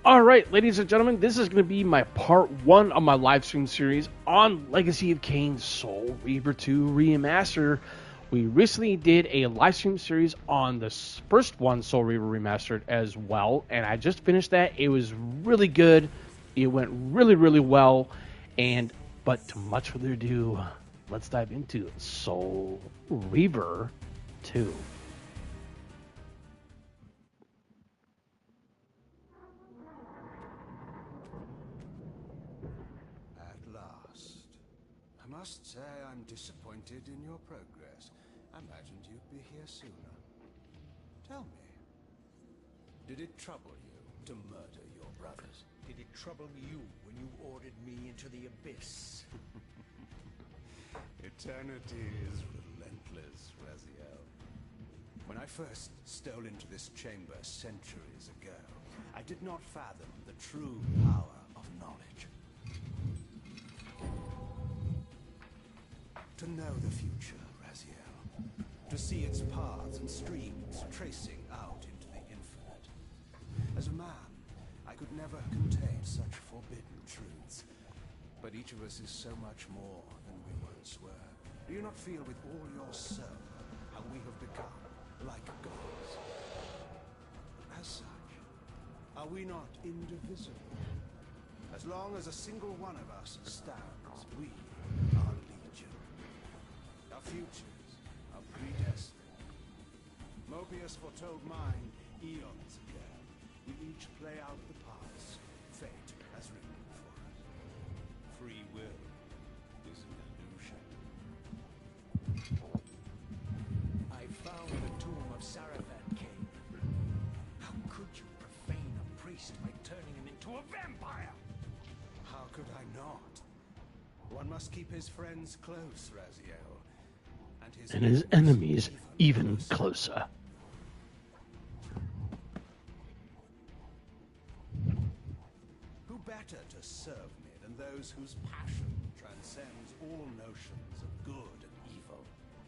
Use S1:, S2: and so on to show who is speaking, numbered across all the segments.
S1: All right, ladies and gentlemen, this is going to be my part one of my live stream series on Legacy of Kain Soul Reaver 2 Remaster. We recently did a live stream series on the first one, Soul Reaver Remastered, as well, and I just finished that. It was really good. It went really, really well, but to much further ado, let's dive into Soul Reaver 2.
S2: I must say I'm disappointed in your progress. I imagined you'd be here sooner. Tell me, did it trouble you to murder your brothers?
S3: Did it trouble you when you ordered me into the abyss?
S2: Eternity is relentless, Raziel. When I first stole into this chamber centuries ago, I did not fathom the true power of knowledge. To know the future, Raziel. To see its paths and streams tracing out into the infinite. As a man, I could never contain such forbidden truths. But each of us is so much more than we once were. Do you not feel with all your soul how we have become like gods? As such, are we not indivisible? As long as a single one of us stands, we are legion. Our futures are predestined. Mobius foretold mine eons ago. We each play out the parts fate has written for us. Free will is an illusion.
S3: I found the tomb of Sarafan King. How could you profane a priest by turning him into a vampire?
S2: How could I not? One must keep his friends close, Raziel.
S1: And his enemies even closer.
S2: Who better to serve me than those whose passion transcends all notions of good and evil?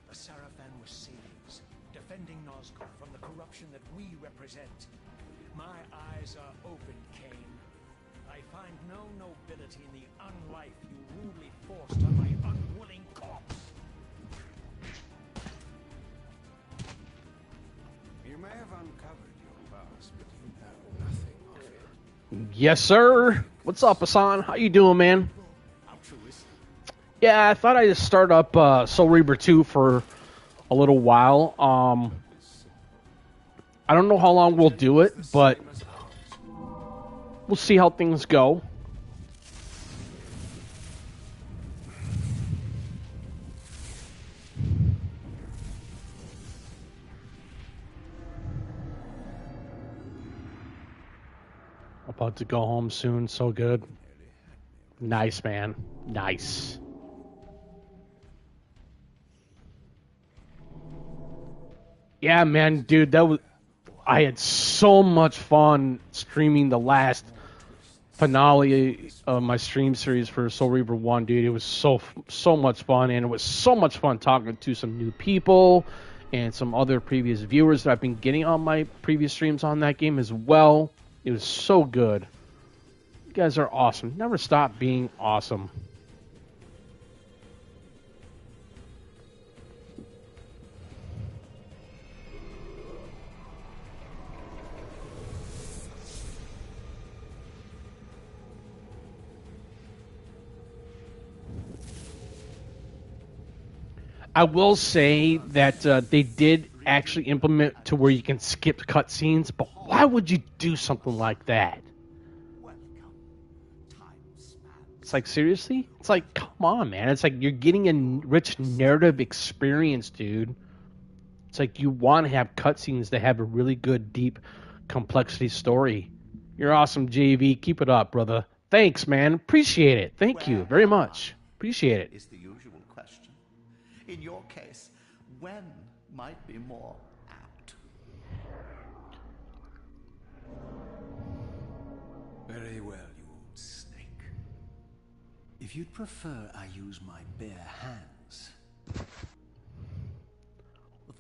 S3: The Sarafan were saviors, defending Nazgûl from the corruption that we represent. My eyes are open, Kain. I find no nobility in the unlife you rudely forced on my unwilling corpse.
S2: You may have uncovered your past, but you know nothing of it.
S1: Yes, sir. What's up, Hassan? How you doing, man? Yeah, I thought I'd just start up Soul Reaver 2 for a little while. I don't know how long we'll do it, but we'll see how things go. About to go home soon. So good. Nice, man. Nice. Yeah, man, dude, I had so much fun streaming the last finale of my stream series for Soul Reaver 1, dude. It was so much fun, and it was so much fun talking to some new people and some other previous viewers that I've been getting on my previous streams on that game as well. It was so good. You guys are awesome. Never stop being awesome. I will say that they did actually implement to where you can skip cutscenes, but why would you do something like that? It's like, seriously? It's like, come on, man. It's like you're getting a rich narrative experience, dude. It's like you want to have cutscenes that have a really good, deep, complexity story. You're awesome, JV. Keep it up, brother. Thanks, man. Appreciate it. Thank you very much. Appreciate it.
S4: Is the usual question. In your case, when might be more apt?
S2: Very well, you old snake. If you'd prefer I use my bare hands.
S4: Well,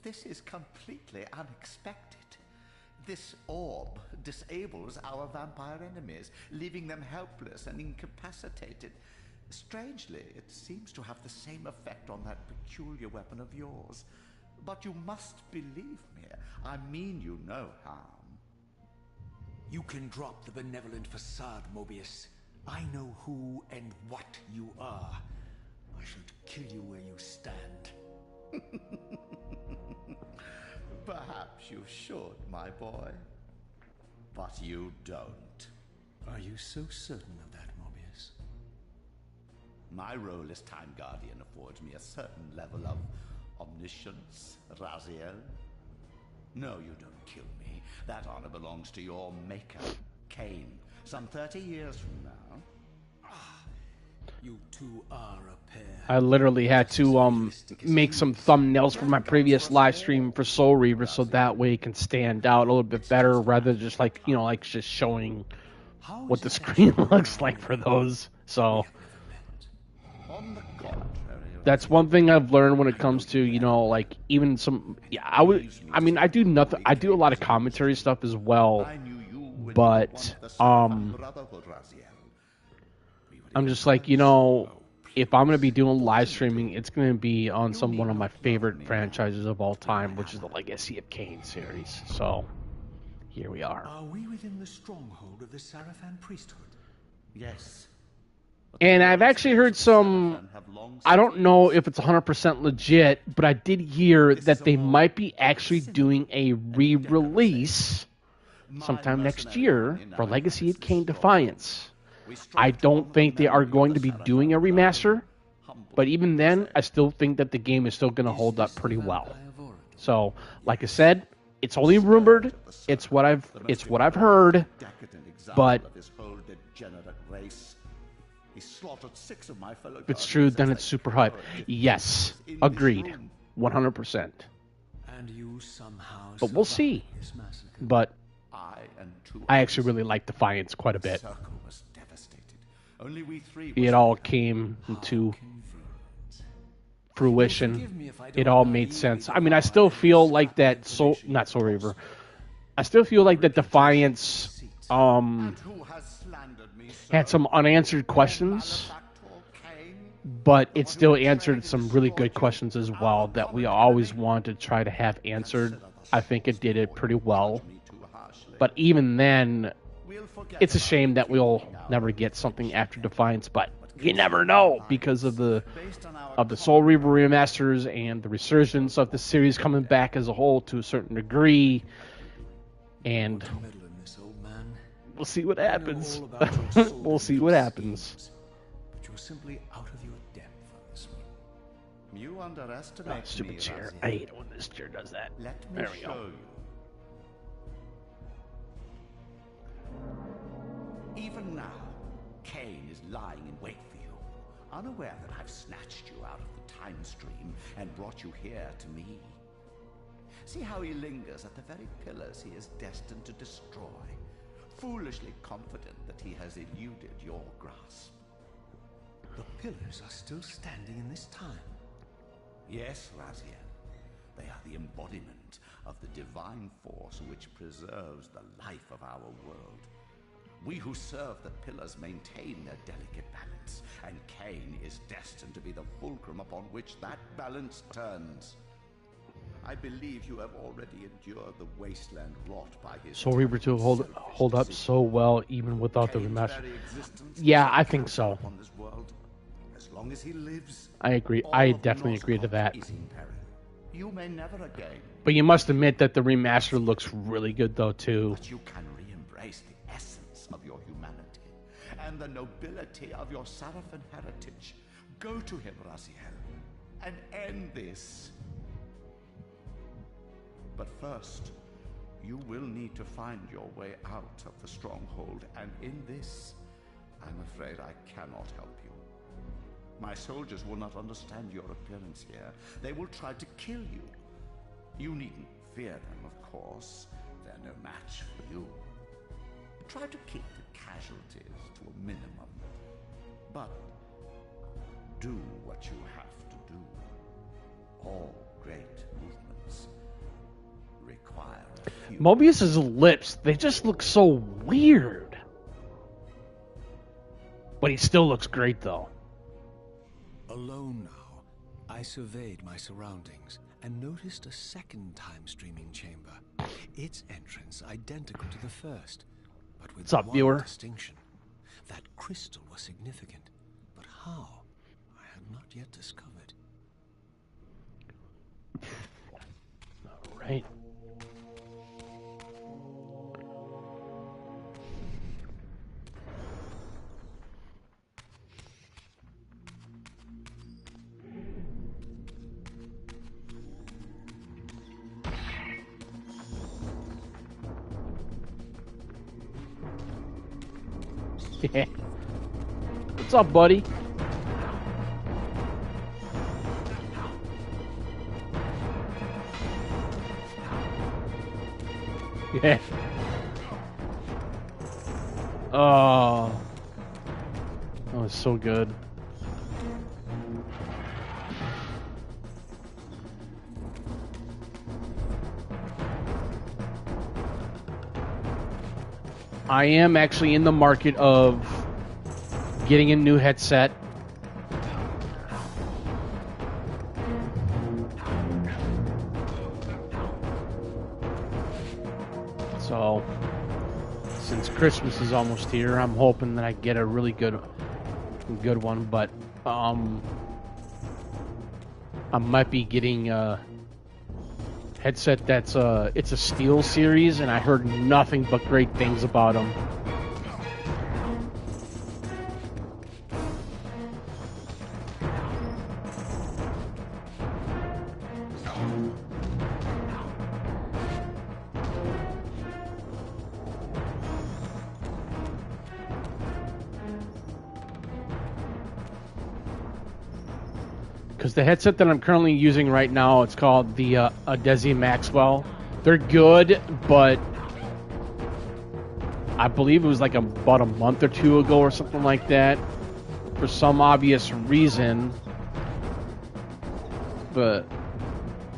S4: this is completely unexpected. This orb disables our vampire enemies, leaving them helpless and incapacitated. Strangely, it seems to have the same effect on that peculiar weapon of yours. But you must believe me. I mean you no harm.
S3: You can drop the benevolent facade, Mobius. I know who and what you are. I should kill you where you stand.
S4: Perhaps you should, my boy. But you don't.
S3: Are you so certain of that, Mobius?
S4: My role as Time Guardian affords me a certain level of omniscience, Raziel. No, you don't kill me. That honor belongs to your maker, Cain, some 30 years from now.
S3: You two are a pair.
S1: I literally had to make some thumbnails for my previous live stream for Soul Reaver so that way it can stand out a little bit better rather than just like, you know, like just showing what the screen looks like for those. So
S4: On the contrary,
S1: that's one thing I've learned when it comes to, you know, like even some, yeah, I do nothing. I do a lot of commentary stuff as well,
S4: I knew you when
S1: but,
S4: you wanted the Sarafan Brotherhood, Raziel.
S1: I'm just like, you know, if I'm going to be doing live streaming, it's going to be on one of my favorite franchises of all time, which is the Legacy of Kain series. So, here we are.
S3: Are we within the stronghold of the Sarafan priesthood?
S4: Yes.
S1: And I've actually heard some, I don't know if it's 100% legit, but I did hear that they might be actually doing a re-release sometime next year for Legacy of Kain Defiance. I don't think they are going to be doing a remaster, but even then, I still think that the game is still going to hold up pretty well. So, like I said, it's only rumored. It's what I've heard, but if it's true, then it's super hype. Yes, agreed, 100%.
S3: And you somehow
S1: But we'll see. But I actually really like Defiance quite a bit. It all came into fruition. It all made sense. I mean, I still feel like that not Soul Reaver. I still feel like that Defiance had some unanswered questions, but it still answered some really good questions as well that we always wanted to try to have answered. I think it did it pretty well. But even then, it's a shame that we'll never get something after Defiance, but you never know because of the Soul Reaver remasters and the resurgence of the series coming back as a whole to a certain degree. And we'll see what happens. We'll see what happens.
S3: But you're simply out of your depth on this one.
S4: You underestimate
S1: Stupid
S4: me,
S1: chair.
S4: Raziel.
S1: I hate it when this chair does that.
S4: Let me
S1: There we
S4: show
S1: go.
S4: you. Even now, Cain is lying in wait for you, unaware that I've snatched you out of the time stream and brought you here to me. See how he lingers at the very pillars he is destined to destroy, foolishly confident that he has eluded your grasp.
S3: The pillars are still standing in this time.
S4: Yes, Raziel. They are the embodiment of the divine force which preserves the life of our world. We who serve the pillars maintain their delicate balance, and Cain is destined to be the fulcrum upon which that balance turns. I believe you have already endured the wasteland wrought by his...
S1: Soul Reaver 2 hold up so well even without the
S4: Cain's
S1: remaster.
S4: very existence
S1: Yeah, I
S4: is
S1: think so.
S4: upon this world. As long as he lives,
S1: I agree.
S4: all
S1: I
S4: of
S1: definitely agree to
S4: Noscott
S1: that.
S4: is in peril. You may never again,
S1: But you must admit that the remaster looks really good though too.
S4: but you can re-embrace the essence of your humanity and the nobility of your Sarafan heritage. Go to him, Raziel, and end this. But first, you will need to find your way out of the stronghold, and in this, I'm afraid I cannot help you. My soldiers will not understand your appearance here. They will try to kill you. You needn't fear them, of course. They're no match for you. Try to keep the casualties to a minimum. But do what you have to do. All great movements require a
S2: human.
S1: Mobius's lips, they just look so weird. But he still looks great, though.
S2: Alone now, I surveyed my surroundings and noticed a second time-streaming chamber. Its entrance identical to the first, but with
S1: What's up,
S2: one
S1: viewer?
S2: distinction. That crystal was significant, but how? I had not yet discovered.
S1: All right. Yeah. What's up, buddy? Yeah. Oh. That was so good. I am actually in the market of getting a new headset. So, since Christmas is almost here, I'm hoping that I get a really good one. But I might be getting a headset that's it's a Steel series, and I heard nothing but great things about them. Because the headset that I'm currently using right now, it's called the Adesi Maxwell. They're good, but I believe it was like about a month or two ago or something like that. For some obvious reason, but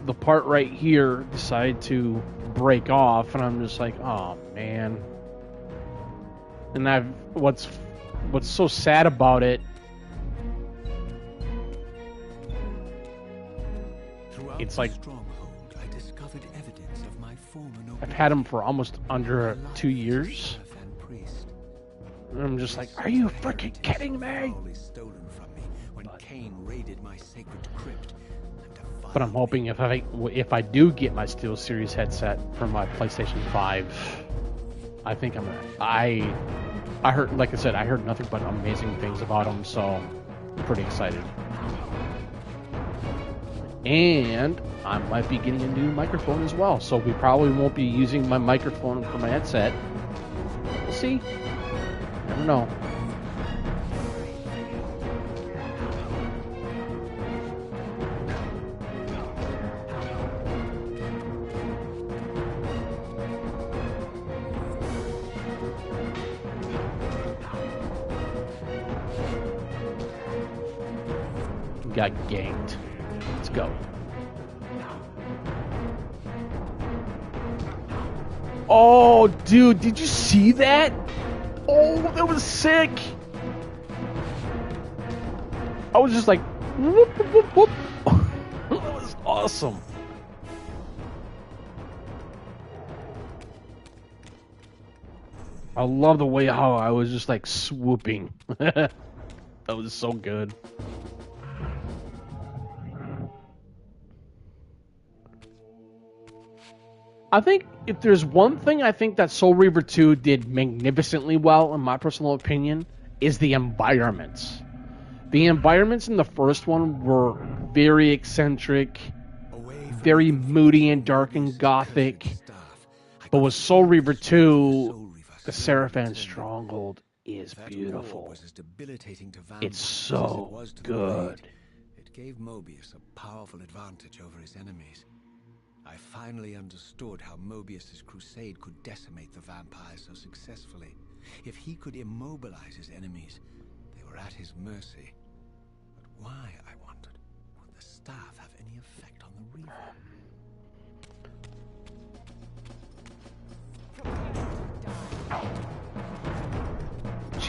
S1: the part right here decided to break off, and I'm just like, oh man. And what's so sad about it, it's like
S2: I discovered evidence of my former
S1: I've had them for almost under 2 years. And I'm just like, are you freaking kidding me?
S2: Stolen from me when Cain raided my sacred crypt.
S1: But I'm hoping if I do get my SteelSeries headset for my PlayStation 5, I think I heard, like I said, I heard nothing but amazing things about them, so I'm pretty excited. And I might be getting a new microphone as well, so we probably won't be using my microphone for my headset. We'll see. Never know. Got ganked. Let's go. Oh, dude, did you see that? Oh, that was sick. I was just like, whoop, whoop, whoop. That was awesome. I love the way how I was just like swooping. That was so good. I think if there's one thing I think that Soul Reaver 2 did magnificently well, in my personal opinion, is the environments. The environments in the first one were very eccentric, very moody and dark and gothic. But with Soul Reaver 2, the Seraphan Stronghold is beautiful. It's so good.
S2: It gave Mobius a powerful advantage over his enemies. I finally understood how Mobius's crusade could decimate the vampires so successfully. If he could immobilize his enemies, they were at his mercy. But why, I wondered, would the staff have any effect on the Reaver?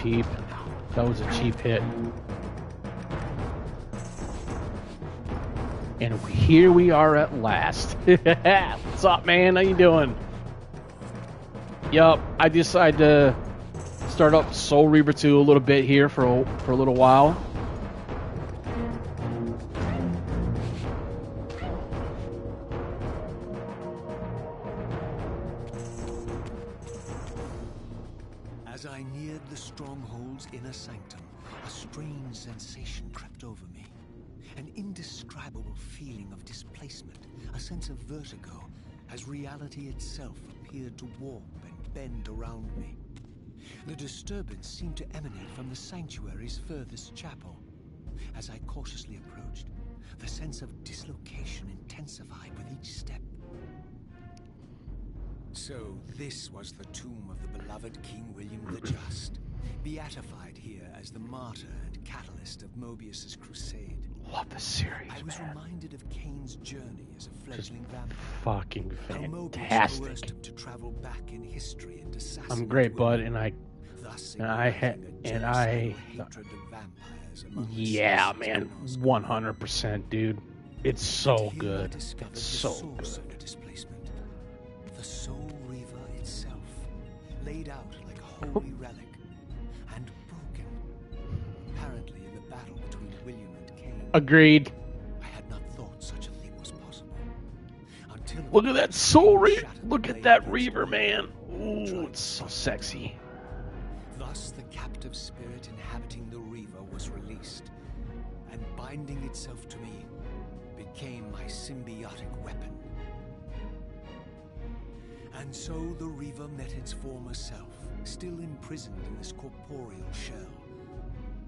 S1: cheap. That was a cheap hit. And here we are at last. What's up, man? How you doing? Yup, I decided to start up Soul Reaver 2 a little bit here for a little while.
S3: As I neared the stronghold's inner sanctum, a strange sensation crept over me. An indescribable feeling of displacement, a sense of vertigo, as reality itself appeared to warp and bend around me. The disturbance seemed to emanate from the sanctuary's furthest chapel. As I cautiously approached, the sense of dislocation intensified with each step. So this was the tomb of the beloved King William the Just, beatified here as the martyr and catalyst of Mobius's crusade.
S1: Love this series,
S3: I was reminded of Kane's journey as a fledgling vampire.
S1: Fucking
S3: How Mobius
S1: fantastic.
S3: coerced him to travel back in history and assassinate
S1: I'm great, bud,
S3: women,
S1: and I
S3: thus
S1: and I had
S3: igniting a
S1: and
S3: genocidal
S1: I
S3: hatred of vampires among the
S1: yeah,
S3: citizens
S1: man,
S3: of Moscow.
S1: 100%, dude. It's so
S3: Here I
S1: good.
S3: discovered
S1: It's
S3: the
S1: so
S3: source
S1: good.
S3: of the displacement. The Soul Reaver itself, laid out like a holy relic, and broken. Apparently in the battle between William and Kane.
S1: Agreed.
S3: I had not thought such a thing was possible. Until
S1: Look at that Soul Reaver. Look at that Reaver, man. Ooh, it's so sexy.
S3: Thus the captive spirit inhabiting the Reaver was released, and binding itself to me became my symbiotic weapon. And so the Reaver met its former self, still imprisoned in this corporeal shell.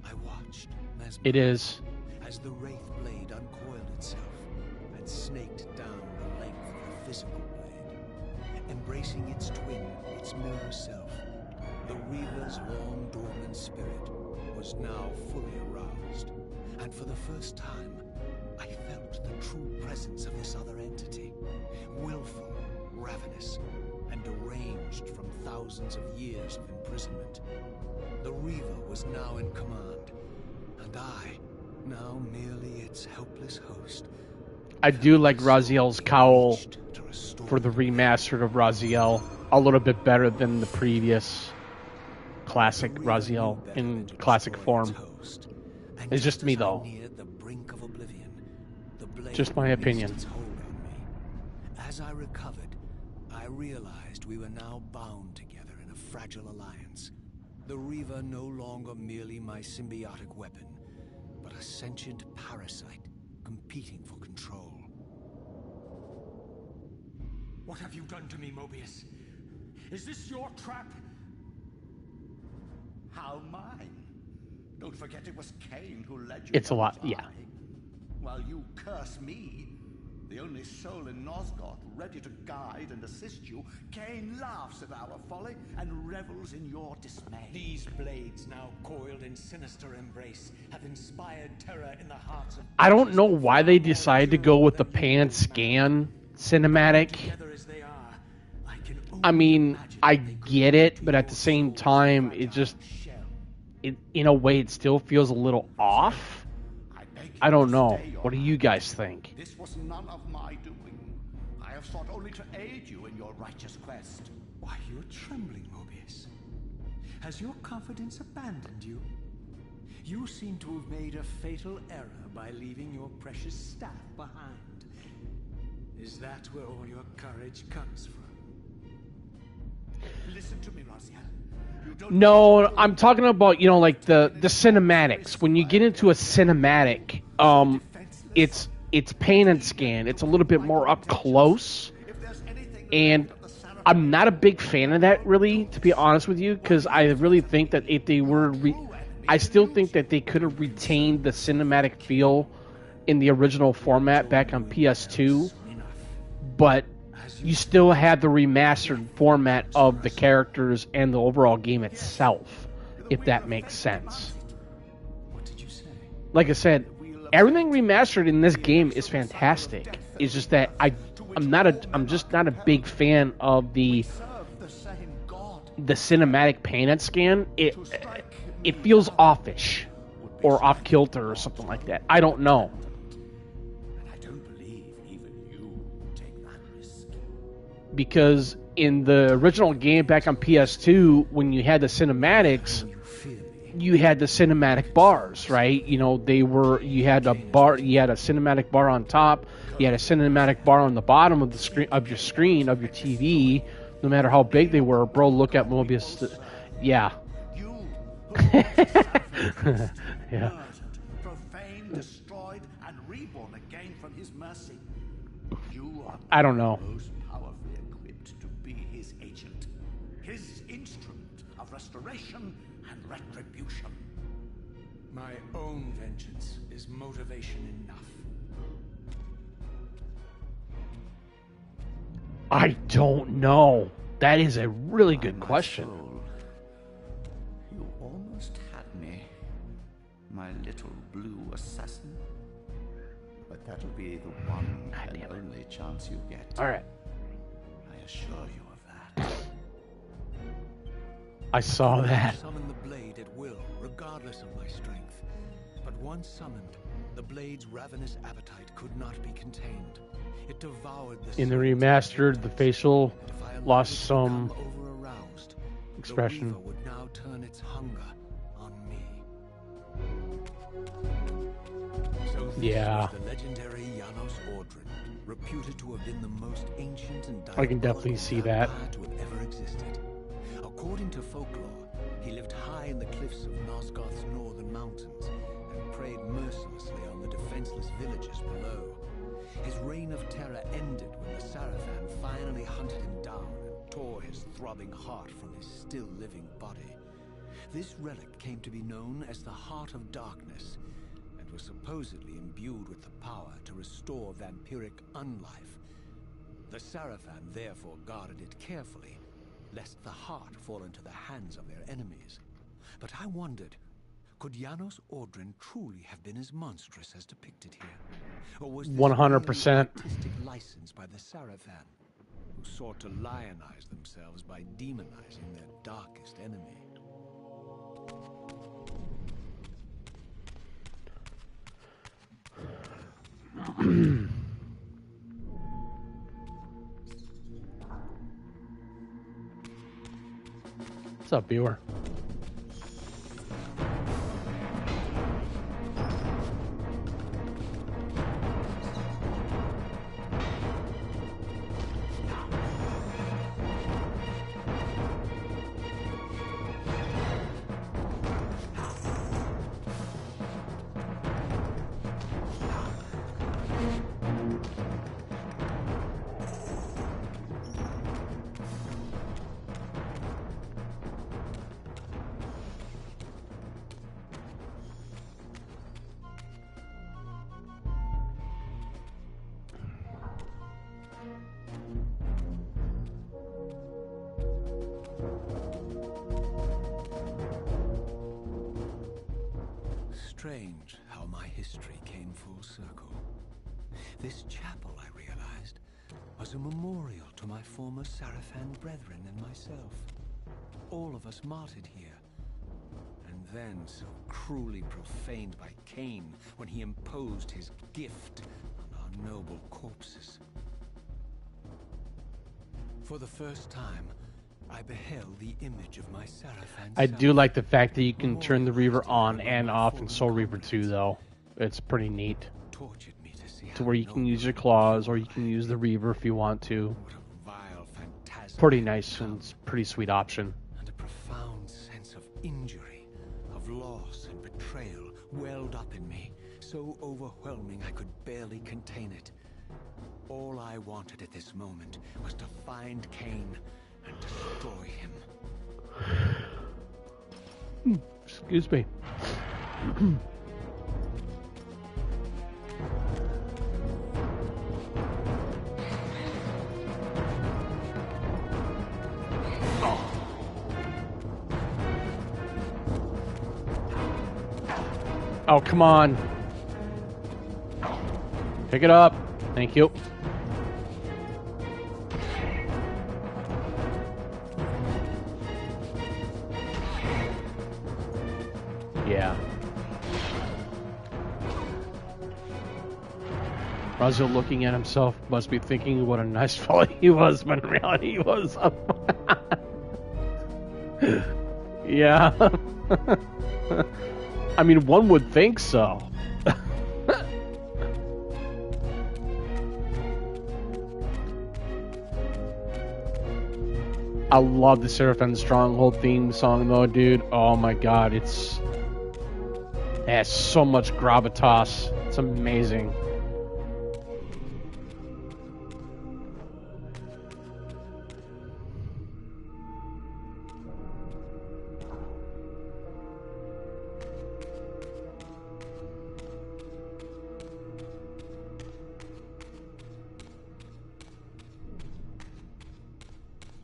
S3: I watched, mesmerized,
S1: It is.
S3: as the Wraith blade uncoiled itself and snaked down the length of the physical blade. Embracing its twin, its mirror self, the Reaver's long dormant spirit was now fully aroused. And for the first time, I felt the true presence of this other entity, willful, ravenous, and deranged from thousands of years of imprisonment. The Reaver was now in command, and I, now merely its helpless host.
S1: I do like Raziel's cowl
S3: To restore
S1: for the remastered of Raziel a little bit better than the previous classic
S3: The Reaver
S1: Raziel
S3: knew better
S1: in
S3: than to
S1: classic
S3: destroy
S1: form.
S3: its host. And
S1: It's just me,
S3: as I
S1: though.
S3: neared the brink of oblivion, the blade
S1: Just my
S3: released
S1: opinion.
S3: its hold on me. As I recovered, I realized we were now bound together in a fragile alliance. The Reaver no longer merely my symbiotic weapon, but a sentient parasite competing for control.
S5: What have you done to me, Mobius? Is this your trap?
S4: How mine? Don't forget it was Cain who led you.
S1: It's a lot,
S4: not
S1: yeah.
S4: I. While you curse me, the only soul in Nosgoth ready to guide and assist you, Cain laughs at our folly and revels in your dismay.
S5: These blades, now coiled in sinister embrace, have inspired terror in the hearts of...
S1: I don't know why they decided to go with the pan scan cinematic.
S5: Together as they are, I can
S1: I mean,
S5: imagine
S1: I
S5: they could
S1: get it,
S5: do
S1: but at the same time, it just,
S5: shell.
S1: in a way, it still feels a little off.
S4: I beg you
S1: I don't
S4: to
S1: know.
S4: stay your
S1: What do you guys think?
S4: This was none of my doing. I have sought only to aid you in your righteous quest.
S3: Why, you're trembling, Mobius. Has your confidence abandoned you? You seem to have made a fatal error by leaving your precious staff behind. Is that where all your courage comes from?
S4: Listen to me, Raziel. You don't
S1: No, I'm talking about, like the cinematics. When you get into a cinematic, it's paint and scan. It's a little bit more up close.
S4: If there's anything
S1: And I'm not a big fan of that, really, to be honest with you, because I really think that if they were, I still think that they could have retained the cinematic feel in the original format back on PS2, but you still had the remastered format of the characters and the overall game itself, if that makes sense.
S3: What did you say?
S1: Like I said, everything remastered in this game is fantastic. It's just that I'm just not a big fan of the
S4: serve the same God
S1: cinematic paint and scan. it feels offish or off kilter or something like that. I don't know.
S2: And I don't believe even you take that risk.
S1: Because in the original game back on PS2, when you had the cinematics, you had the cinematic bars, right? You know, you had a cinematic bar on top, you had a cinematic bar on the bottom of the screen of your TV, no matter how big they were. Bro, look at Mobius. Yeah. Yeah.
S4: Profaned, destroyed, and reborn again from his mercy. You are
S1: I don't know.
S4: most powerfully equipped to be his agent, his instrument of restoration and retribution.
S3: My own vengeance is motivation enough.
S1: I don't know. That is a really good
S4: My
S1: question.
S4: soul, you almost had me, my little blue assassin. But that'll be the one and only chance you get.
S1: All right.
S4: I assure you of that.
S1: I saw that.
S3: Summon the blade at will, regardless of my strength. But once summoned, the blade's ravenous appetite could not be contained. It devoured the
S1: In the
S3: souls of
S1: remastered, the facial
S3: and if I allowed
S1: lost
S3: it to
S1: some
S3: become over-aroused,
S1: expression.
S3: The Reaver would now turn its hunger on me. So this
S1: Yeah.
S3: was the legendary Janos Ordrin, reputed to have been the most ancient and
S1: I can definitely
S3: diabolical
S1: see that.
S3: vampire to have ever existed. According to folklore, he lived high in the cliffs of Nosgoth's northern mountains and preyed mercilessly on the defenseless villages below. His reign of terror ended when the Sarafan finally hunted him down and tore his throbbing heart from his still-living body. This relic came to be known as the Heart of Darkness, and was supposedly imbued with the power to restore vampiric unlife. The Sarafan therefore guarded it carefully, lest the heart fall into the hands of their enemies. But I wondered, could Janos Ordrin truly have been as monstrous as depicted here? Or was this
S1: 100%.
S3: merely artistic license by the Sarafan, who sought to lionize themselves by demonizing their darkest enemy?
S1: What's up, viewer?
S3: Strange how my history came full circle. This chapel, I realized, was a memorial to my former Sarafan brethren and myself. All of us martyred here. And then so cruelly profaned by Cain when he imposed his gift on our noble corpses. For the first time, I beheld the image of my Sarafan
S1: I do
S3: self.
S1: like the fact that you can turn the Reaver on and off in Soul Reaver 2, though. It's pretty neat.
S3: Tortured me to see
S1: To
S3: how
S1: where you can
S3: noble
S1: use your
S3: and
S1: claws, or you
S3: pure
S1: can
S3: I
S1: use the
S3: am.
S1: Reaver if you want to.
S3: What a vile phantasm
S1: Pretty
S3: I
S1: nice
S3: become.
S1: and it's pretty sweet option.
S3: And a profound sense of injury, of loss and betrayal welled up in me, so overwhelming I could barely contain it. All I wanted at this moment was to find Cain and destroy him.
S1: Excuse me. Oh, come on. Pick it up. Thank you. Raziel looking at himself must be thinking what a nice fellow he was, but in reality he was. Yeah. I mean, one would think so. I love the Seraphim Stronghold theme song though, dude. Oh my god, it has so much gravitas. It's amazing.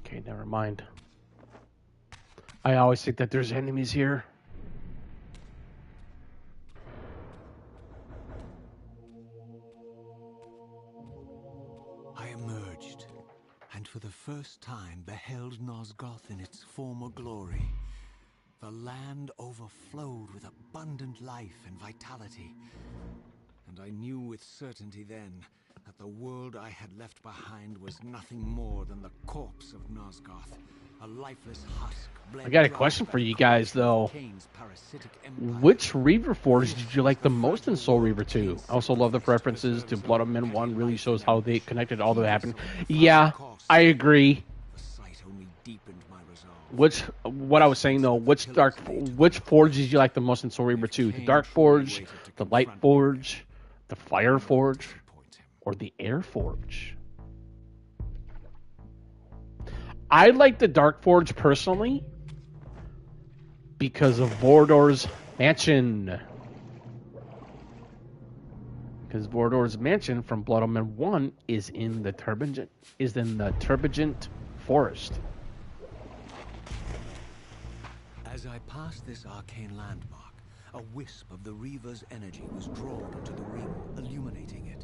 S1: Okay, never mind. I always think that there's enemies here.
S5: I emerged, and for the first time beheld Nosgoth in its former glory. The land overflowed with abundant life and vitality, and I knew with certainty then that the world I had left behind was nothing more than the corpse of Nosgoth, a lifeless husk.
S1: I got a question for you guys though. Which Reaver Forge did you like the most in Soul Reaver 2? I also love the references to Blood of Men 1, really shows how they connected all that happened. Yeah, I agree. What I was saying though, which Forge did you like the most in Soul Reaver 2? The Dark Forge, the Light Forge, the Fire Forge, or the Air Forge? I like the Dark Forge personally because of Vordor's mansion. Because Vordor's mansion from Blood Omen 1 is in the Turbigent Forest.
S5: As I passed this arcane landmark, a wisp of the Reaver's energy was drawn into the ring, illuminating it.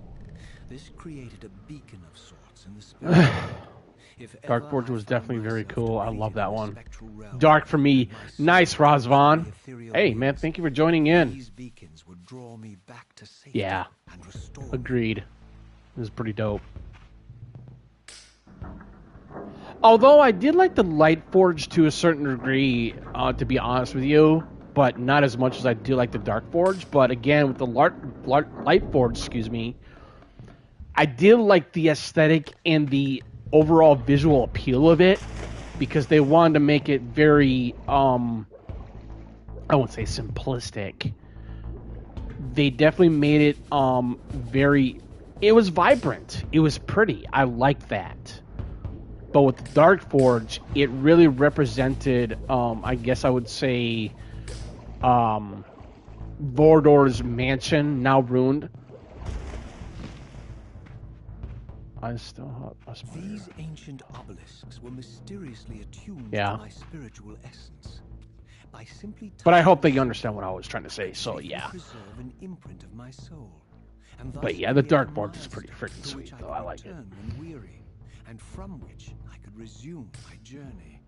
S5: This created a beacon of sorts in the spirit.
S1: Dark Forge was definitely very cool. I love that one. Dark for me. Nice, Razvan. Hey, man, thank you for joining in. Yeah, agreed. This is pretty dope. Although I did like the Light Forge to a certain degree, to be honest with you, but not as much as I do like the Dark Forge. But again, with the Light Forge, excuse me, I did like the aesthetic and the overall visual appeal of it because they wanted to make it very, I won't say simplistic. They definitely made it it was vibrant. It was pretty. I liked that. But with the Dark Forge, it really represented, I guess I would say, Vordor's mansion, now ruined. I still have
S5: These ancient obelisks were mysteriously attuned to my spiritual essence. By simply
S1: but I hope that you understand what I was trying to say, so yeah.
S5: Preserve an imprint of my soul,
S1: but yeah, the Dark Forge is pretty freaking sweet, though. I like it.
S5: Weary, and from which I could resume my journey.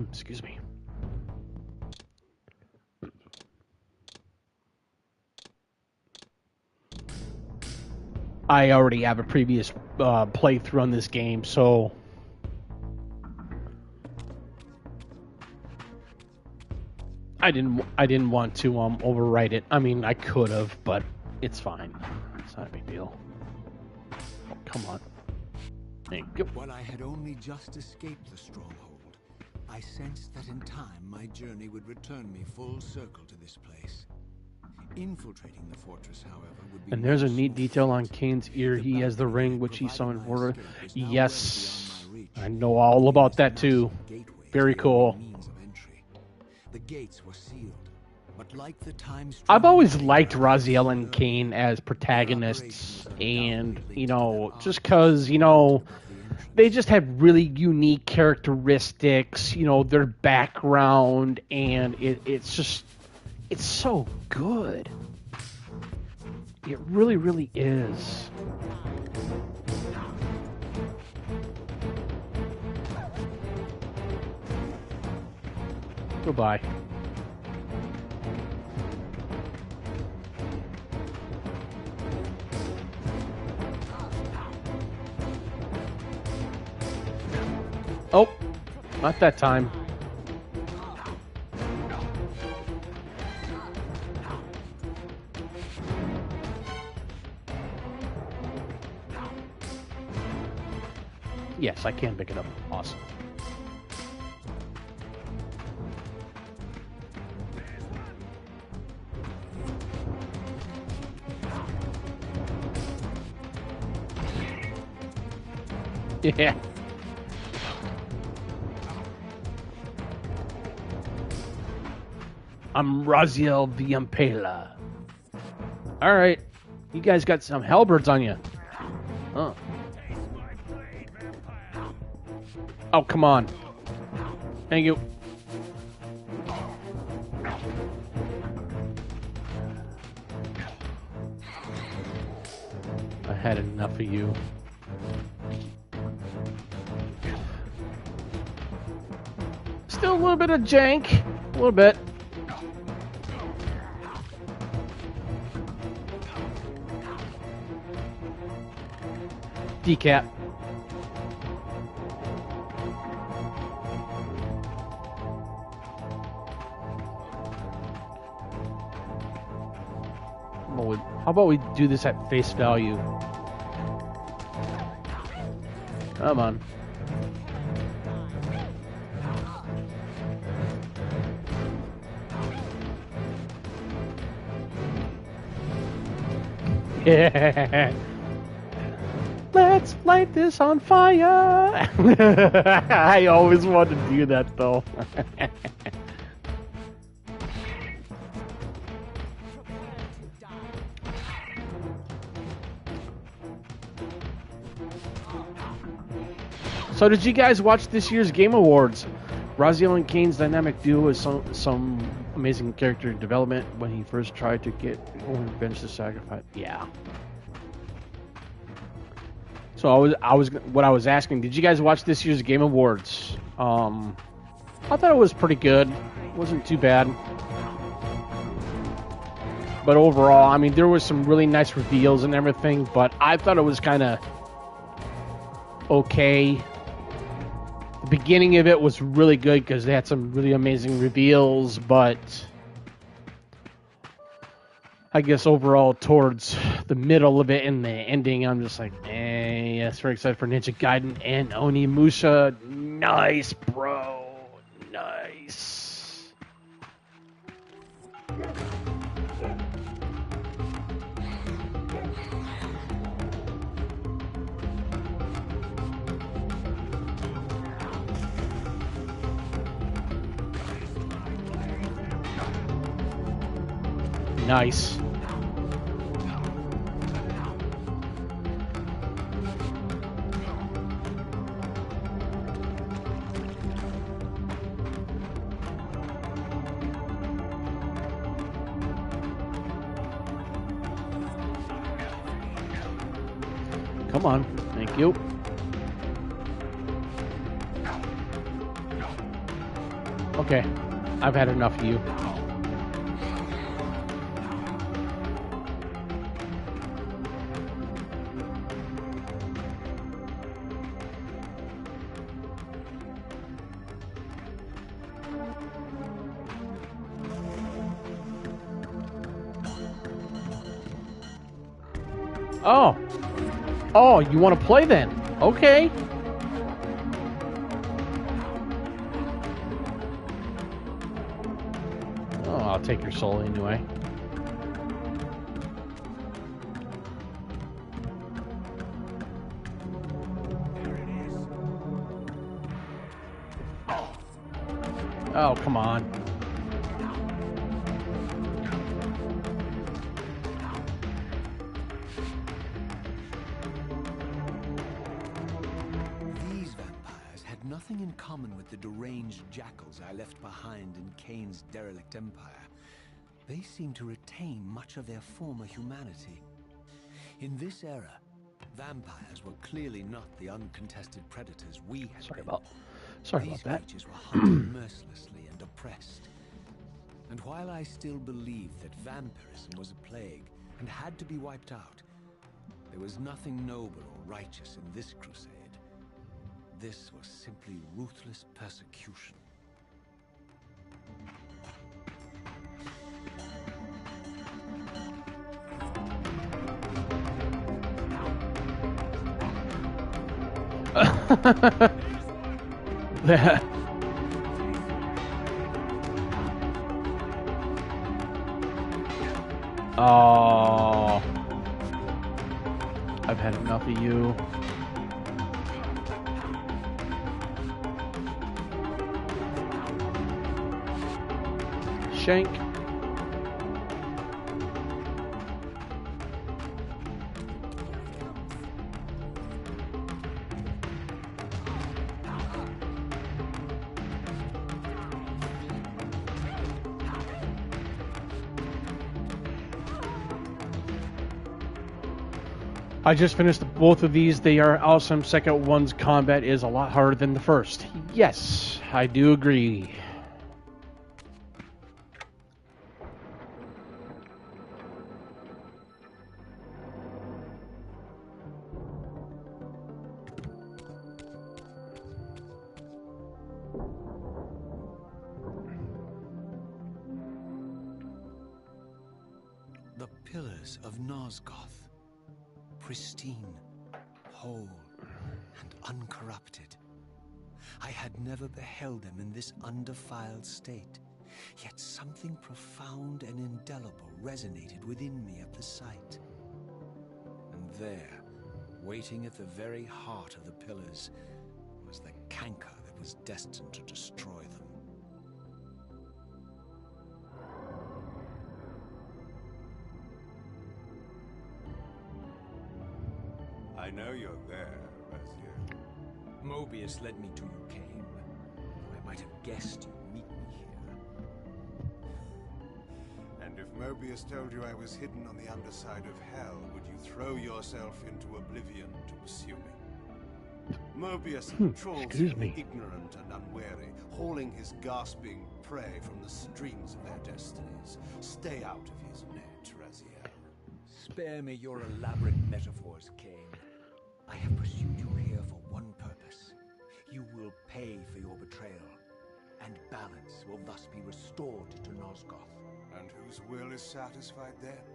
S1: Excuse me. I already have a previous playthrough on this game, so I didn't want to overwrite it. I mean, I could have, but it's fine. It's not a big deal. Oh, come on. Thank you.
S5: While I had only just escaped the stronghold, I sensed that in time my journey would return me full circle to this place. Infiltrating the fortress, however, would be.
S1: And there's a neat detail on Kane's ear. He has the ring which he summoned for. Yes, I know all about that too. Very cool.
S5: The gates were sealed, but like the
S1: I've always liked Raziel and Kane as protagonists, and just because they just have really unique characteristics. Their background, and it's so good. It really, really is. Goodbye. Oh, not that time. Yes, I can pick it up. Awesome. Yeah. I'm Raziel the Impaler. Alright. You guys got some halberds on you. Oh. Oh, come on. Thank you. I had enough of you. Still a little bit of jank. A little bit. Decap. How about we do this at face value? Come on. Yeah. Let's light this on fire. I always wanted to do that though. So did you guys watch this year's Game Awards? Raziel and Kane's dynamic duo is some amazing character development when he first tried to get revenge to sacrifice. Yeah. So I was asking, did you guys watch this year's Game Awards? I thought it was pretty good. It wasn't too bad. But overall, I mean, there was some really nice reveals and everything, but I thought it was kind of okay. The beginning of it was really good because they had some really amazing reveals, but I guess overall towards the middle of it and the ending, I'm just like, yes, very excited for Ninja Gaiden and Onimusha. Nice, bro. Nice. Nice. Come on. Thank you. Okay. I've had enough of you. Oh. Oh, you want to play then? Okay. Oh, I'll take your soul anyway. Oh, come on.
S5: Nothing in common with the deranged jackals I left behind in Kane's derelict empire. They seem to retain much of their former humanity. In this era, vampires were clearly not the uncontested predators we had been.
S1: Sorry
S5: These
S1: about that.
S5: creatures were hunted mercilessly and oppressed. And while I still believe that vampirism was a plague and had to be wiped out, there was nothing noble or righteous in this crusade. this was simply ruthless persecution.
S1: Oh, I've had enough of you. Shank. I just finished both of these. They are awesome. Second one's combat is a lot harder than the first. Yes, I do agree.
S5: The pillars of Nosgoth, pristine, whole, and uncorrupted. I had never beheld them in this undefiled state, yet something profound and indelible resonated within me at the sight. And there, waiting at the very heart of the pillars, was the canker that was destined to destroy them.
S2: I know you're there, Raziel.
S3: Mobius led me to you, Cain. I might have guessed you'd meet me here.
S2: And if Mobius told you I was hidden on the underside of hell, would you throw yourself into oblivion to pursue me? Mobius trolls the ignorant and unwary, hauling his gasping prey from the streams of their destinies. Stay out of his net, Raziel.
S3: Spare me your elaborate metaphors, Cain. I have pursued you here for one purpose. You will pay for your betrayal, and balance will thus be restored to Nosgoth.
S2: And whose will is satisfied then?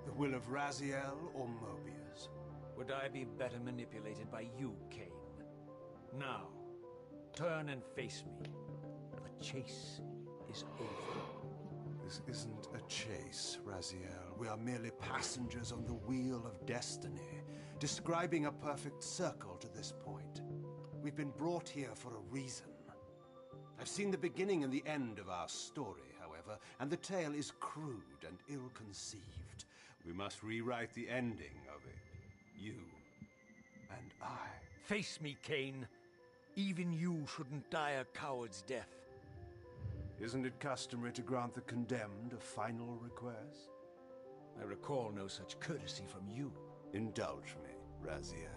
S2: The will of Raziel or Mobius?
S3: Would I be better manipulated by you, Cain? Now, turn and face me. The chase is over.
S2: This isn't a chase, Raziel. We are merely passengers on the wheel of destiny, describing a perfect circle to this point. We've been brought here for a reason. I've seen the beginning and the end of our story, however, and the tale is crude and ill-conceived. We must rewrite the ending of it. You and I.
S3: Face me, Cain. Even you shouldn't die a coward's death.
S2: Isn't it customary to grant the condemned a final request?
S3: I recall no such courtesy from you.
S2: Indulge me, Raziel.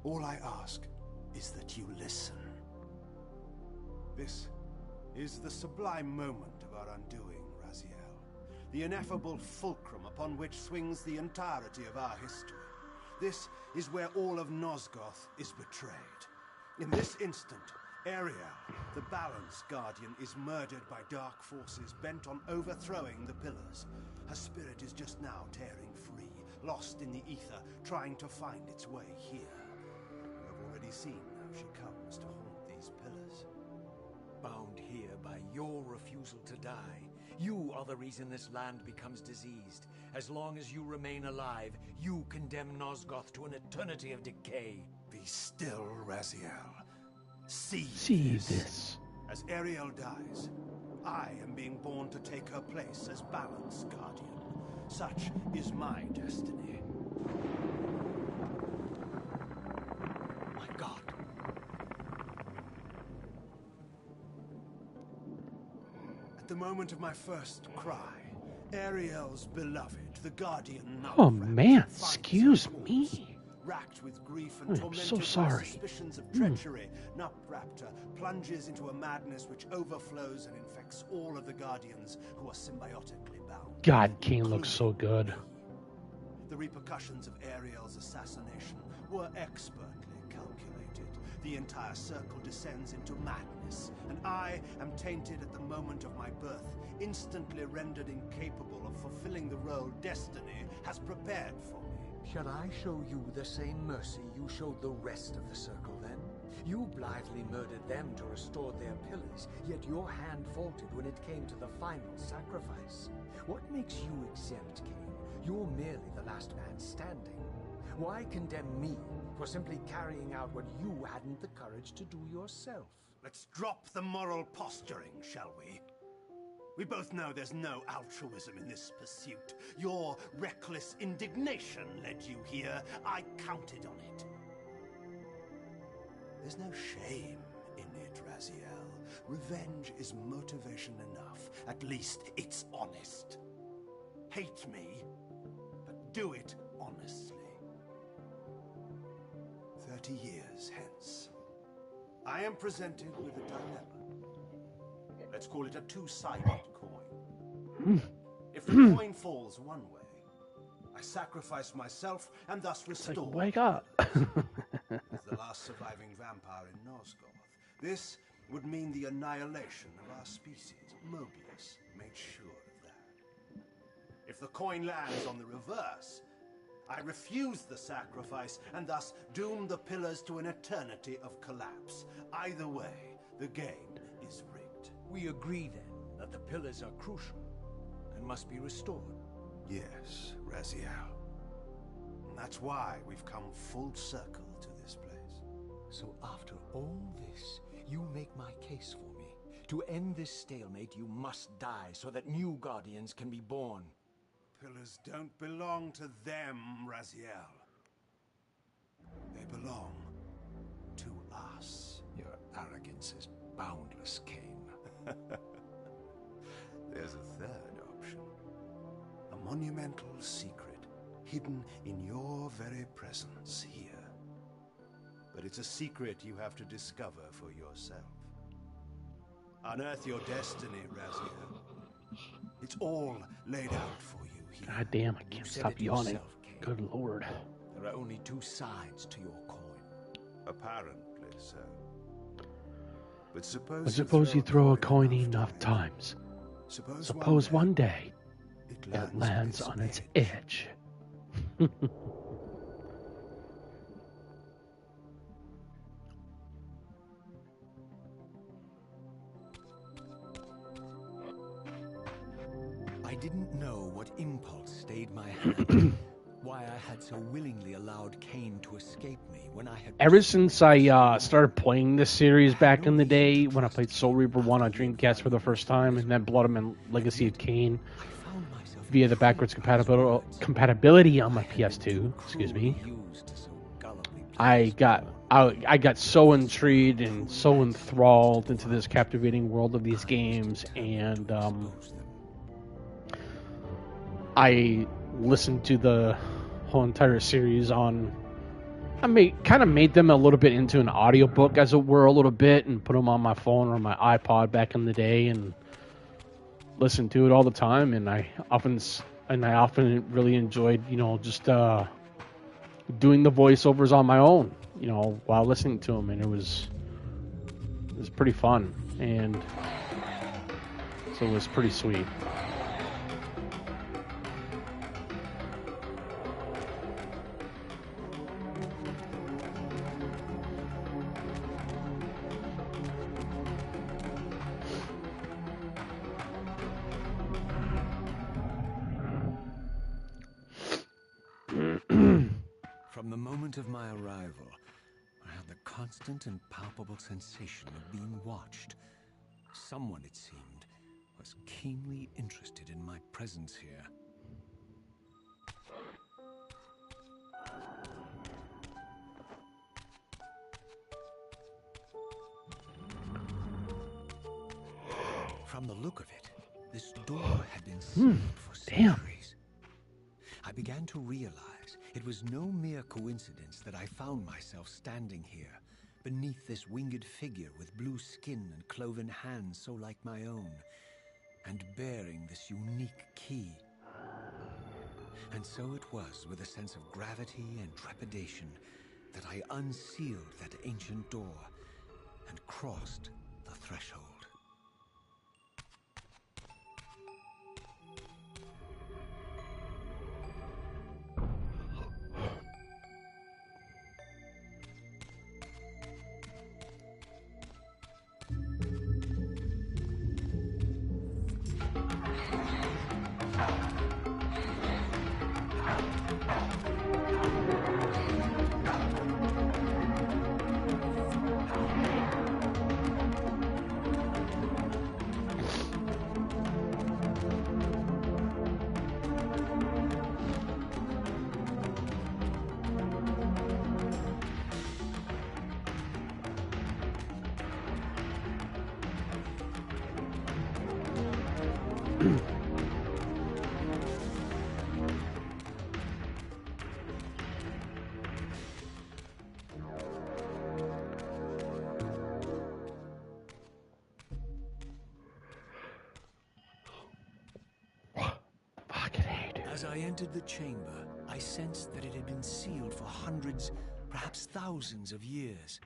S2: All I ask is that you listen. This is the sublime moment of our undoing, Raziel. The ineffable fulcrum upon which swings the entirety of our history. This is where all of Nosgoth is betrayed. In this instant, Ariel, the Balance Guardian, is murdered by dark forces bent on overthrowing the pillars. Her spirit is just now tearing free, lost in the ether, trying to find its way here. You have already seen how she comes to haunt these pillars.
S3: Bound here by your refusal to die. You are the reason this land becomes diseased. As long as you remain alive, you condemn Nosgoth to an eternity of decay.
S2: Be still, Raziel. See
S1: this.
S2: As Ariel dies, I am being born to take her place as Balance Guardian. Such is my destiny.
S3: My God.
S2: At the moment of my first cry, Ariel's beloved, the Guardian,
S1: Oh man, excuse me.
S2: Racked with grief and
S1: I'm
S2: tormented
S1: so
S2: by
S1: sorry.
S2: suspicions of treachery, Nupraptor plunges into a madness which overflows and infects all of the Guardians who are symbiotically bound.
S1: God, Cain looks so good.
S2: The repercussions of Ariel's assassination were expertly calculated. the entire circle descends into madness, and I am tainted at the moment of my birth, instantly rendered incapable of fulfilling the role destiny has prepared for me.
S5: Shall I show you the same mercy you showed the rest of the circle then? You blithely murdered them to restore their pillars, yet your hand faltered when it came to the final sacrifice. What makes you exempt, Cain? You're merely the last man standing. Why condemn me for simply carrying out what you hadn't the courage to do yourself?
S2: Let's drop the moral posturing, shall we? We both know there's no altruism in this pursuit. Your reckless indignation led you here. I counted on it. There's no shame in it, Raziel. Revenge is motivation enough. At least it's honest. Hate me, but do it honestly. 30 years hence, I am presented with a dilemma. Let's call it a two-sided coin. If the coin falls one way, I sacrifice myself and thus restore.
S1: Like, wake up.
S2: As the last surviving vampire in Nosgoth, this would mean the annihilation of our species. Mobius made sure of that. If the coin lands on the reverse, I refuse the sacrifice and thus doom the pillars to an eternity of collapse. Either way, the game is rigged.
S5: We agree then that the pillars are crucial and must be restored.
S2: Yes, Raziel. And that's why we've come full circle to this place.
S5: So after all this, you make my case for me. To end this stalemate, you must die so that new guardians can be born.
S2: Pillars don't belong to them, Raziel. They belong to us.
S5: Your arrogance is boundless, Cain.
S2: There's a third option. A monumental secret, hidden in your very presence here. But it's a secret you have to discover for yourself. Unearth your destiny, Raziel. It's all laid out for you here.
S1: God damn, I can't stop yawning.
S5: Yourself, Cain.
S1: Good lord.
S5: There are only two sides to your coin.
S2: Apparently so. But
S1: I suppose you throw a coin enough times. Suppose one day it lands on its edge.
S5: I didn't know what impulse stayed my hand, why I had so willingly allowed Cain to escape me when I had...
S1: Ever since I started playing this series back in the day, when I played Soul Reaver 1 on Dreamcast for the first time, and then Blood and Legacy of Cain via the backwards compatibility on my PS2, excuse me, I got so intrigued and so enthralled into this captivating world of these games, and I listened to the whole entire series on... I kind of made them a little bit into an audiobook, as it were, a little bit, and put them on my phone or my iPod back in the day, and listened to it all the time. And I often really enjoyed, just doing the voiceovers on my own, while listening to them, and it was pretty fun, and so it was pretty sweet.
S5: From the moment of my arrival, I had the constant and palpable sensation of being watched. Someone, it seemed, was keenly interested in my presence here. From the look of it, this door had been sealed for centuries. I began to realize it was no mere coincidence that I found myself standing here, beneath this winged figure with blue skin and cloven hands so like my own, and bearing this unique key. And so it was with a sense of gravity and trepidation that I unsealed that ancient door and crossed the threshold. As I entered the chamber, I sensed that it had been sealed for hundreds, perhaps thousands of years.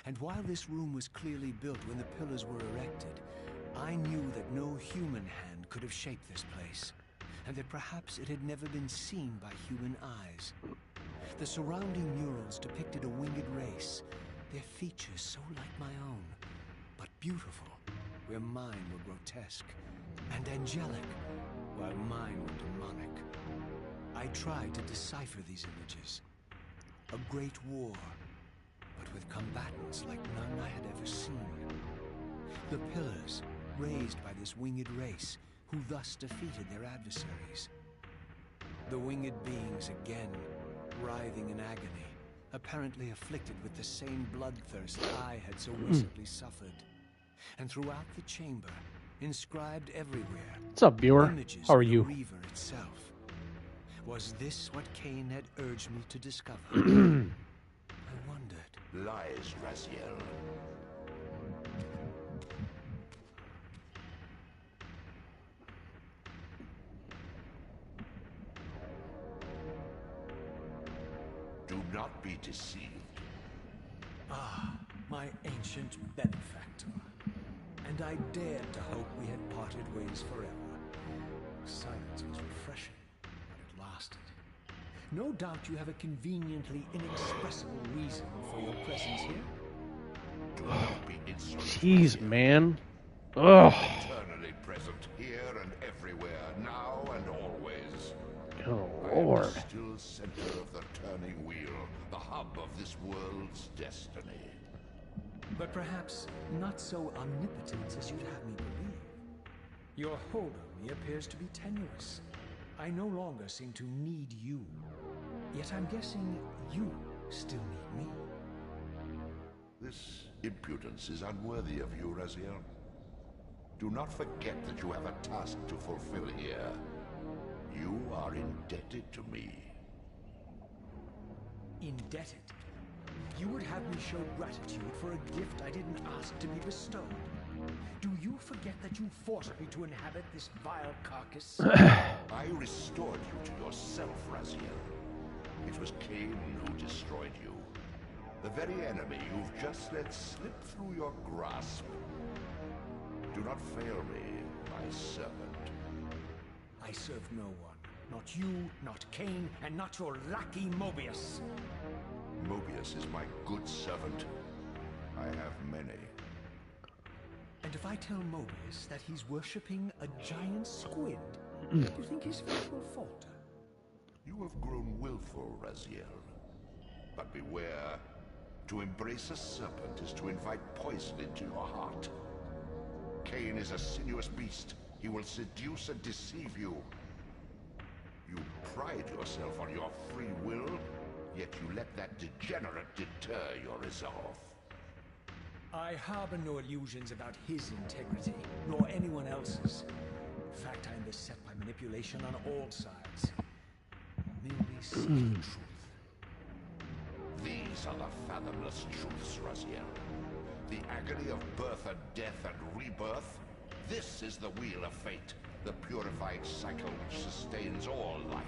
S5: And while this room was clearly built when the pillars were erected, I knew that no human hand could have shaped this place, and that perhaps it had never been seen by human eyes. The surrounding murals depicted a winged race, their features so like my own, but beautiful, where mine were grotesque, and angelic, while mine were demonic. I tried to decipher these images. A great war, but with combatants like none I had ever seen. The pillars, raised by this winged race, who thus defeated their adversaries. The winged beings again, writhing in agony, apparently afflicted with the same bloodthirst I had so recently suffered. And throughout the chamber, inscribed everywhere,
S1: What's up, viewer?
S5: images
S1: How are
S5: of the
S1: you?
S5: Reaver itself. Was this what Cain had urged me to discover? I wondered.
S4: Lies, Raziel. Do not be deceived.
S3: Ah, my ancient benefactor. And I dared to hope we had parted ways forever. Silence was refreshing, but it lasted. No doubt you have a conveniently inexpressible reason for your presence here.
S4: Do not be insolent.
S1: Jeez,
S4: Raziel.
S1: man. Ugh.
S4: Eternally present here and everywhere, now and always.
S1: Oh,
S4: I am
S1: Lord.
S4: the still center of the turning wheel, the hub of this world's destiny.
S3: But perhaps not so omnipotent as you'd have me believe. Your hold on me appears to be tenuous. I no longer seem to need you. Yet I'm guessing you still need me.
S4: This impudence is unworthy of you, Raziel. Do not forget that you have a task to fulfill here. You are indebted to me.
S3: Indebted? You would have me show gratitude for a gift I didn't ask to be bestowed. Do you forget that you forced me to inhabit this vile carcass?
S4: I restored you to yourself, Raziel. It was Cain who destroyed you. The very enemy you've just let slip through your grasp. Do not fail me, my servant.
S3: I serve no one. Not you, not Cain, and not your lackey Mobius.
S4: Mobius is my good servant. I have many.
S3: And if I tell Mobius that he's worshipping a giant squid, do you think his faith will falter?
S4: You have grown willful, Raziel. But beware. To embrace a serpent is to invite poison into your heart. Cain is a sinuous beast. He will seduce and deceive you. You pride yourself on your free will, yet you let that degenerate deter your resolve.
S3: I harbor no illusions about his integrity, nor anyone else's. In fact, I am beset by manipulation on all sides. Merely seek the truth.
S4: These are the fathomless truths, Raziel. The agony of birth and death and rebirth. This is the wheel of fate, the purifying cycle which sustains all life.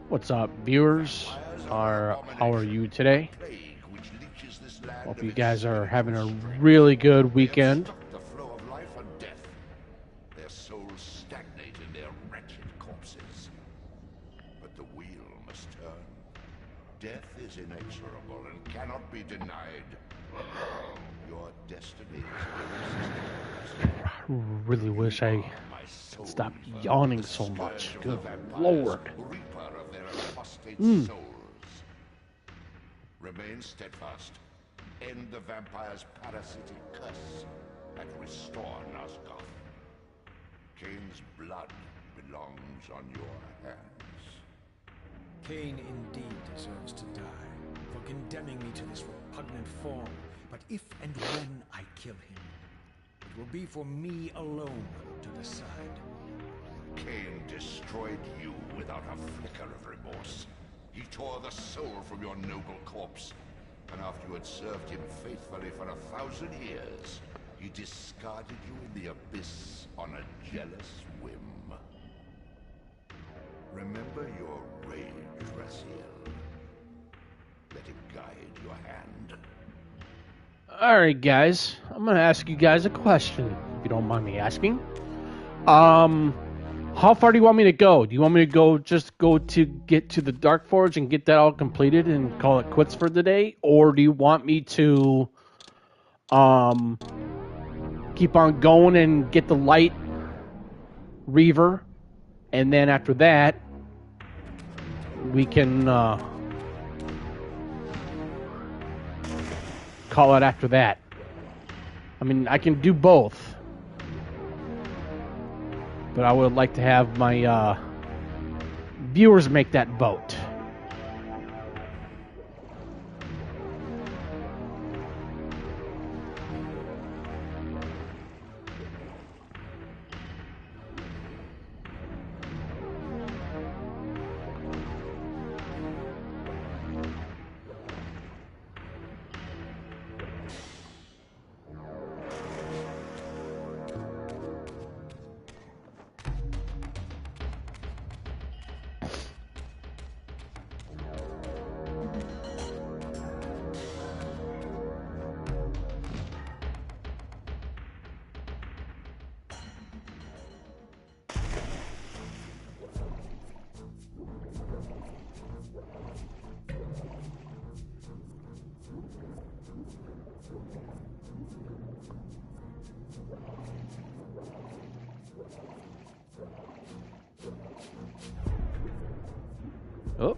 S1: What's up, viewers? How are you today?
S4: Plague
S2: Land
S1: Hope
S2: of
S1: you guys are
S2: exceeding
S1: having a
S2: strength.
S1: really good
S2: They have
S1: weekend.
S2: stopped the flow of life and death. Their souls stagnate in their wretched corpses. But the wheel must turn. Death is inexorable and cannot be denied. Your destiny is irresistible.
S1: I really wish I
S2: My soul
S1: stopped
S2: reaper,
S1: yawning
S2: the
S1: so much.
S2: scourge of
S1: Good
S2: the vampires,
S1: Lord.
S2: reaper of their apostate souls. Remain steadfast. End the vampire's parasitic curse and restore Nosgoth. Kane's blood belongs on your hands.
S3: Kane indeed deserves to die for condemning me to this repugnant form. But if and when I kill him, it will be for me alone to decide.
S2: Kane destroyed you without a flicker of remorse. He tore the soul from your noble corpse, and after you had served him faithfully for 1,000 years, he discarded you in the abyss on a jealous whim. Remember your rage, Raziel. Let it guide your hand.
S1: Alright, guys. I'm going to ask you guys a question, if you don't mind me asking. How far do you want me to go? Do you want me to go to get to the Dark Forge and get that all completed and call it quits for the day? Or do you want me to keep on going and get the light Reaver, and then after that we can call it after that? I mean, I can do both, but I would like to have my viewers make that vote. Oh.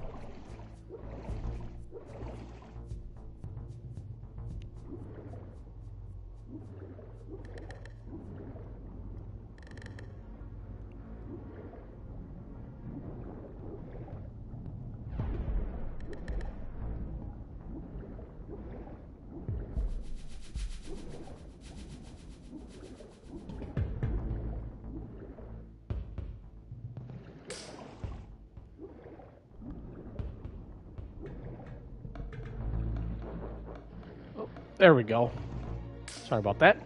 S1: There we go. Sorry about that.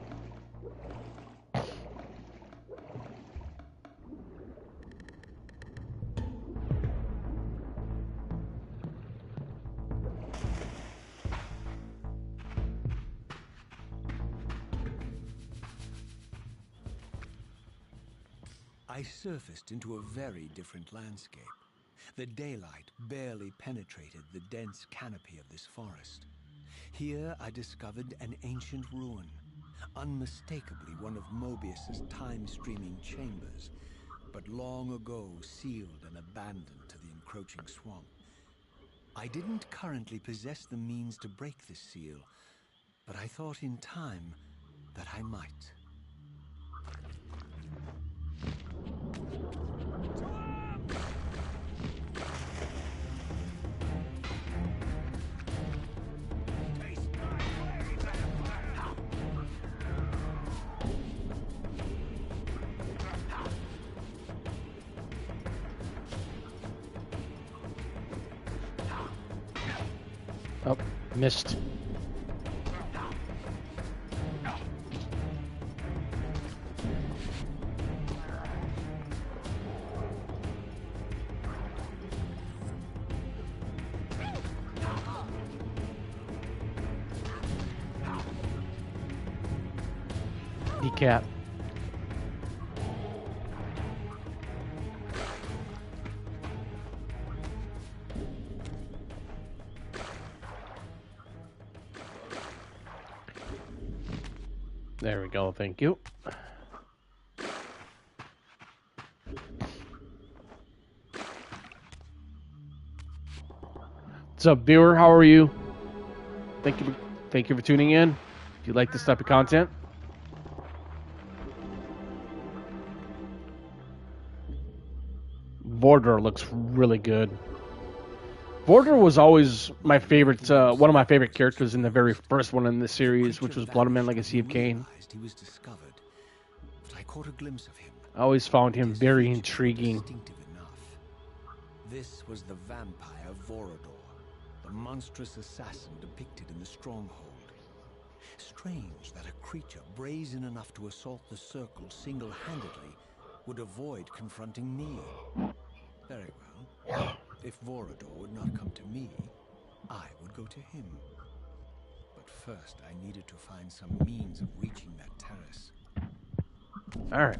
S5: I surfaced into a very different landscape. The daylight barely penetrated the dense canopy of this forest. Here I discovered an ancient ruin, unmistakably one of Mobius's time-streaming chambers, but long ago sealed and abandoned to the encroaching swamp. I didn't currently possess the means to break this seal, but I thought in time that I might.
S1: Oh, missed. Decap. There we go, thank you. What's up, viewer? How are you? Thank you for tuning in. Do you like this type of content? Border looks really good. Border was always my favorite, one of my favorite characters in the very first one in the series, which was Blood and Man Legacy of Kain.
S5: He was discovered, but I caught a glimpse of him.
S1: I always found him very
S5: Feature
S1: intriguing.
S5: distinctive enough. This was the vampire Vorador, the monstrous assassin depicted in the stronghold. Strange that a creature brazen enough to assault the circle single-handedly would avoid confronting me. Very well. If Vorador would not come to me, I would go to him. But first, I needed to find some means of reaching that terrace.
S1: All right.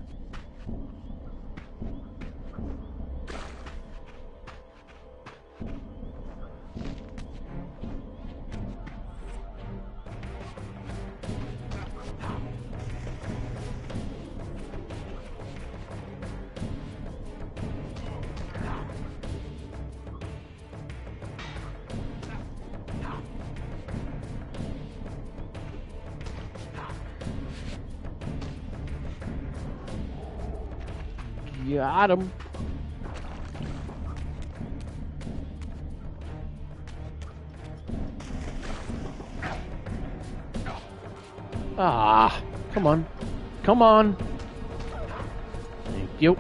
S1: Got him. Ah, come on. Come on. Thank you.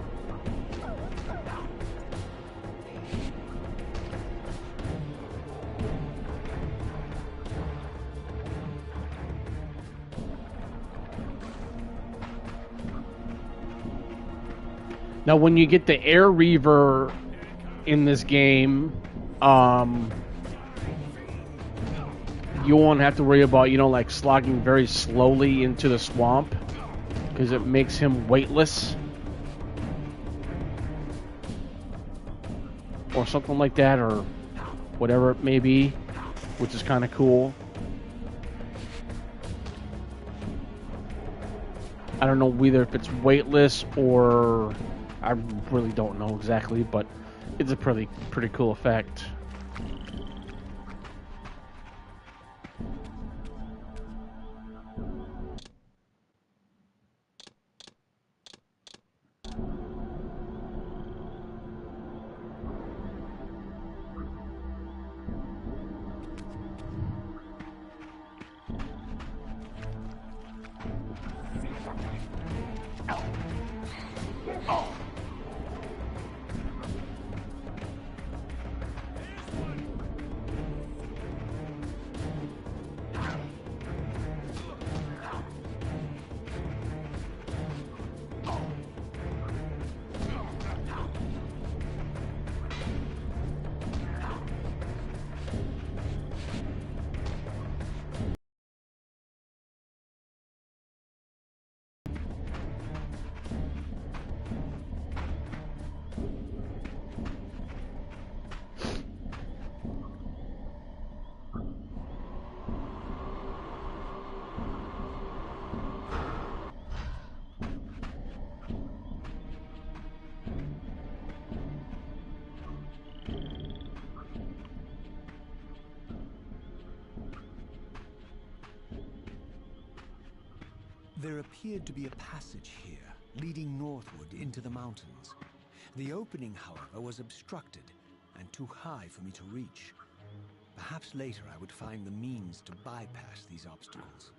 S1: Now, when you get the Air Reaver in this game, you won't have to worry about, like slogging very slowly into the swamp, because it makes him weightless. Or something like that, or whatever it may be, which is kind of cool. I don't know whether if it's weightless or... I really don't know exactly, but it's a pretty cool effect.
S5: There appeared to be a passage here, leading northward into the mountains. The opening, however, was obstructed and too high for me to reach. Perhaps later I would find the means to bypass these obstacles.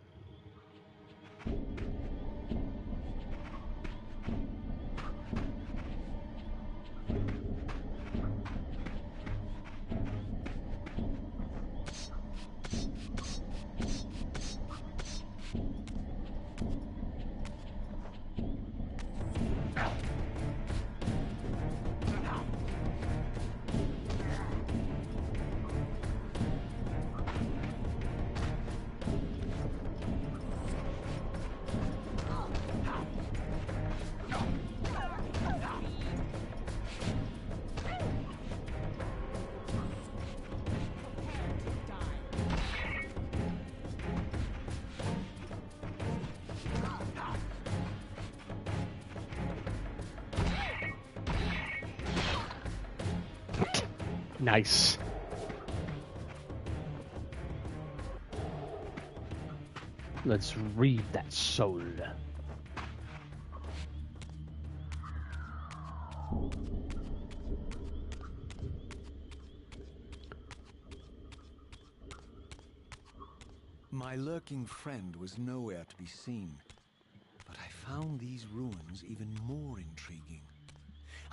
S1: Nice. Let's read that soul.
S5: My lurking friend was nowhere to be seen, but I found these ruins even more intriguing.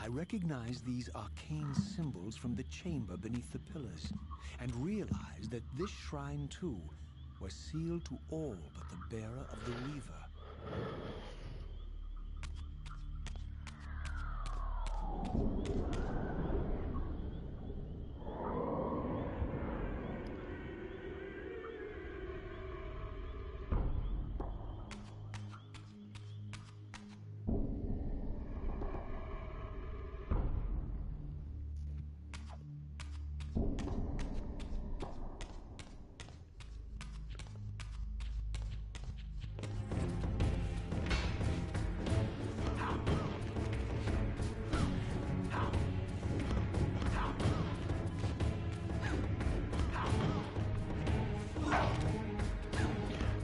S5: I recognized these arcane symbols from the chamber beneath the pillars, and realized that this shrine too was sealed to all but the bearer of the Reaver.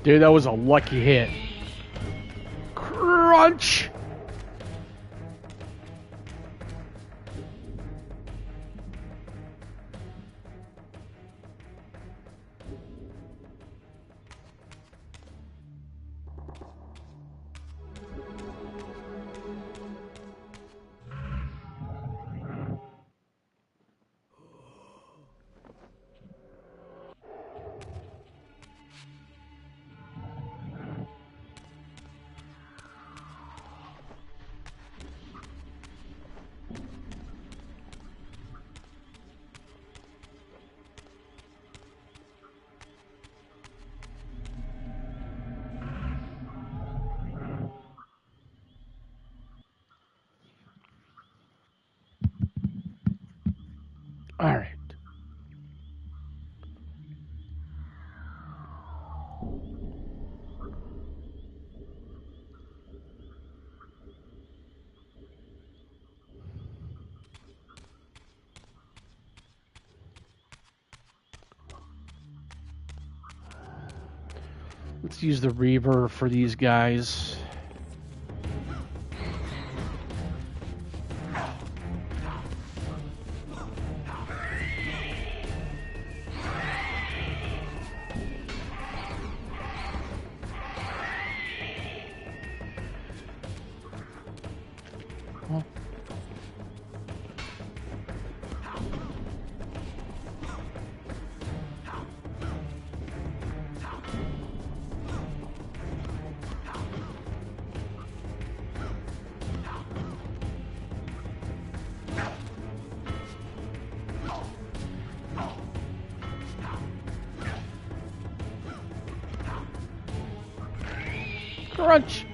S1: Dude, that was a lucky hit. Crunch! All right. Let's use the Reaver for these guys. Crunch!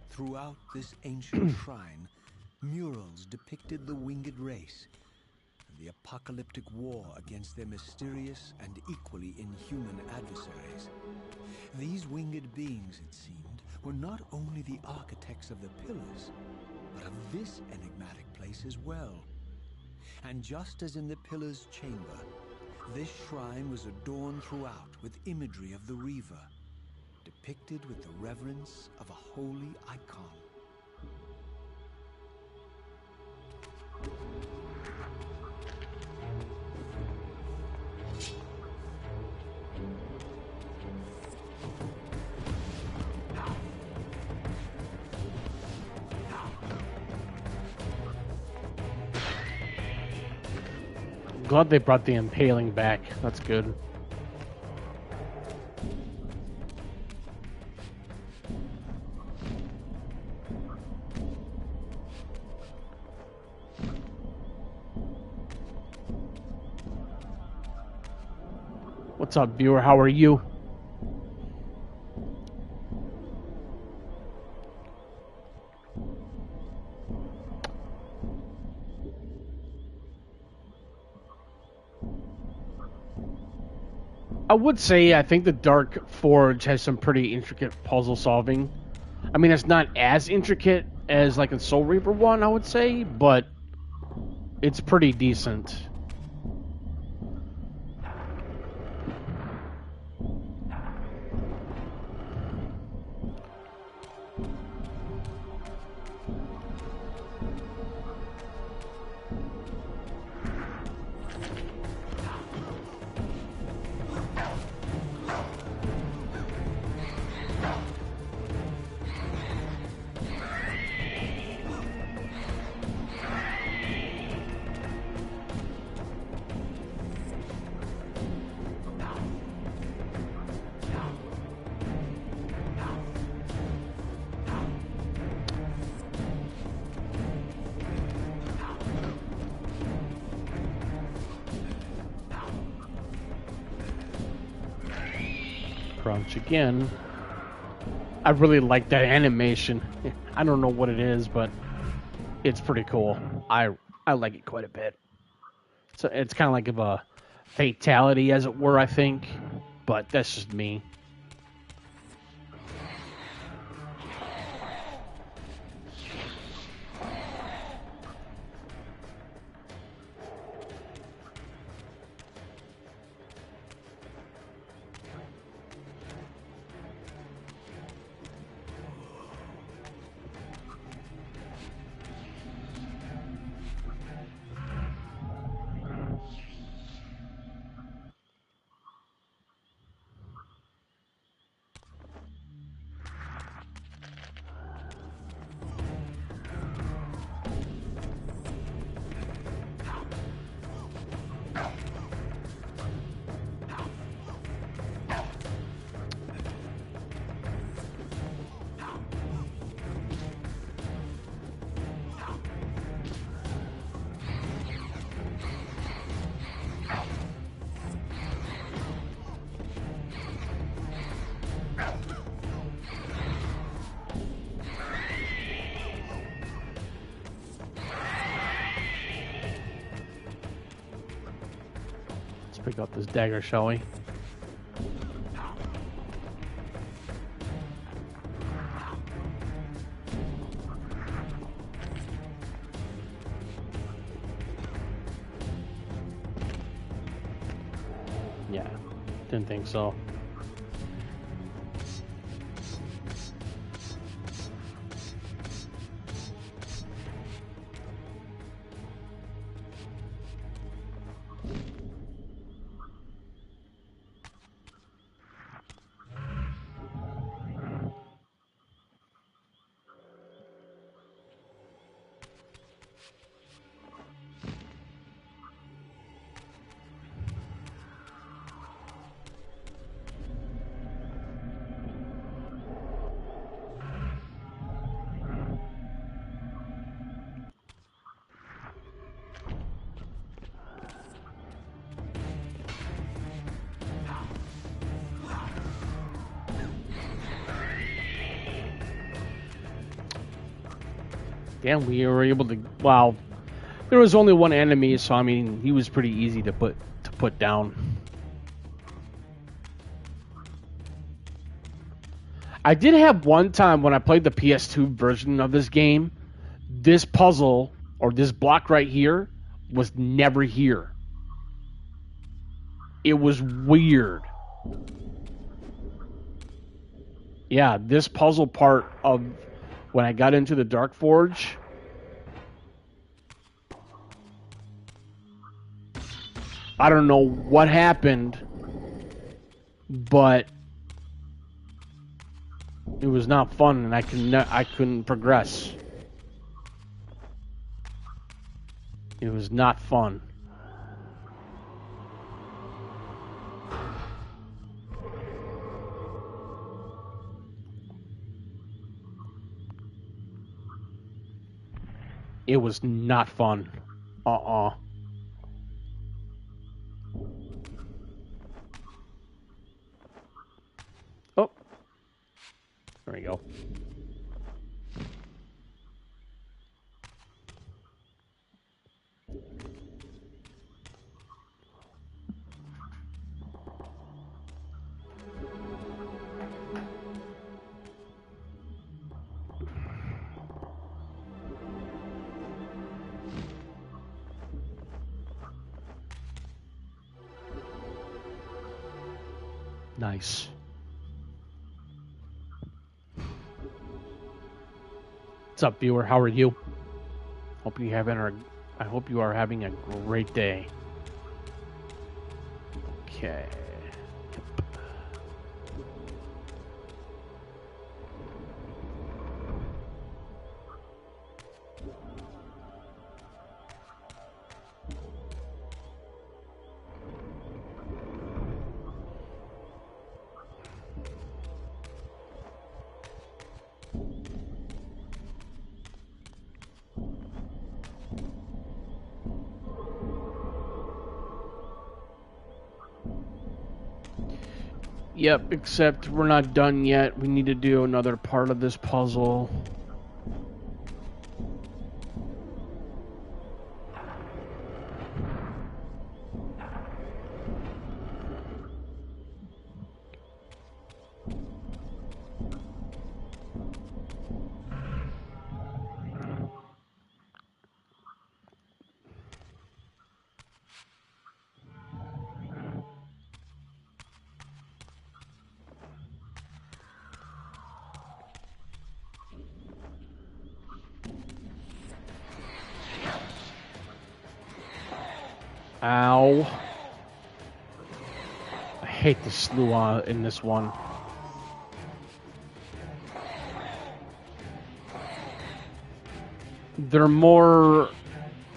S5: Throughout this ancient shrine, murals depicted the winged race and the apocalyptic war against their mysterious and equally inhuman adversaries. These winged beings, it seemed, were not only the architects of the pillars, but of this enigmatic place as well. And just as in the Pillar's chamber, this shrine was adorned throughout with imagery of the Reaver, depicted with the reverence of a holy icon.
S1: Glad they brought the impaling back. That's good. What's up, viewer? How are you? I would say I think the Dark Forge has some pretty intricate puzzle solving. I mean, it's not as intricate as like a Soul Reaver one, I would say, but it's pretty decent. Crouch again. I really like that animation. I don't know what it is, but it's pretty cool. I like it quite a bit. So it's kind of like of a fatality, as it were, I think. But that's just me. Let's pick up this dagger, shall we? Yeah, didn't think so. Damn, we were able to. Wow, there was only one enemy, so I mean, he was pretty easy to put down. I did have one time when I played the PS2 version of this game, this puzzle or this block right here was never here. It was weird. Yeah, this puzzle part of when I got into the Dark Forge, I don't know what happened, but it was not fun, and I couldn't progress. It was not fun. It was not fun. Uh-uh. Oh. There we go. Nice. What's up, viewer? How are you? I hope you are having a great day. Okay. Yep, except we're not done yet. We need to do another part of this puzzle. Ow. I hate the slew in this one. They're more...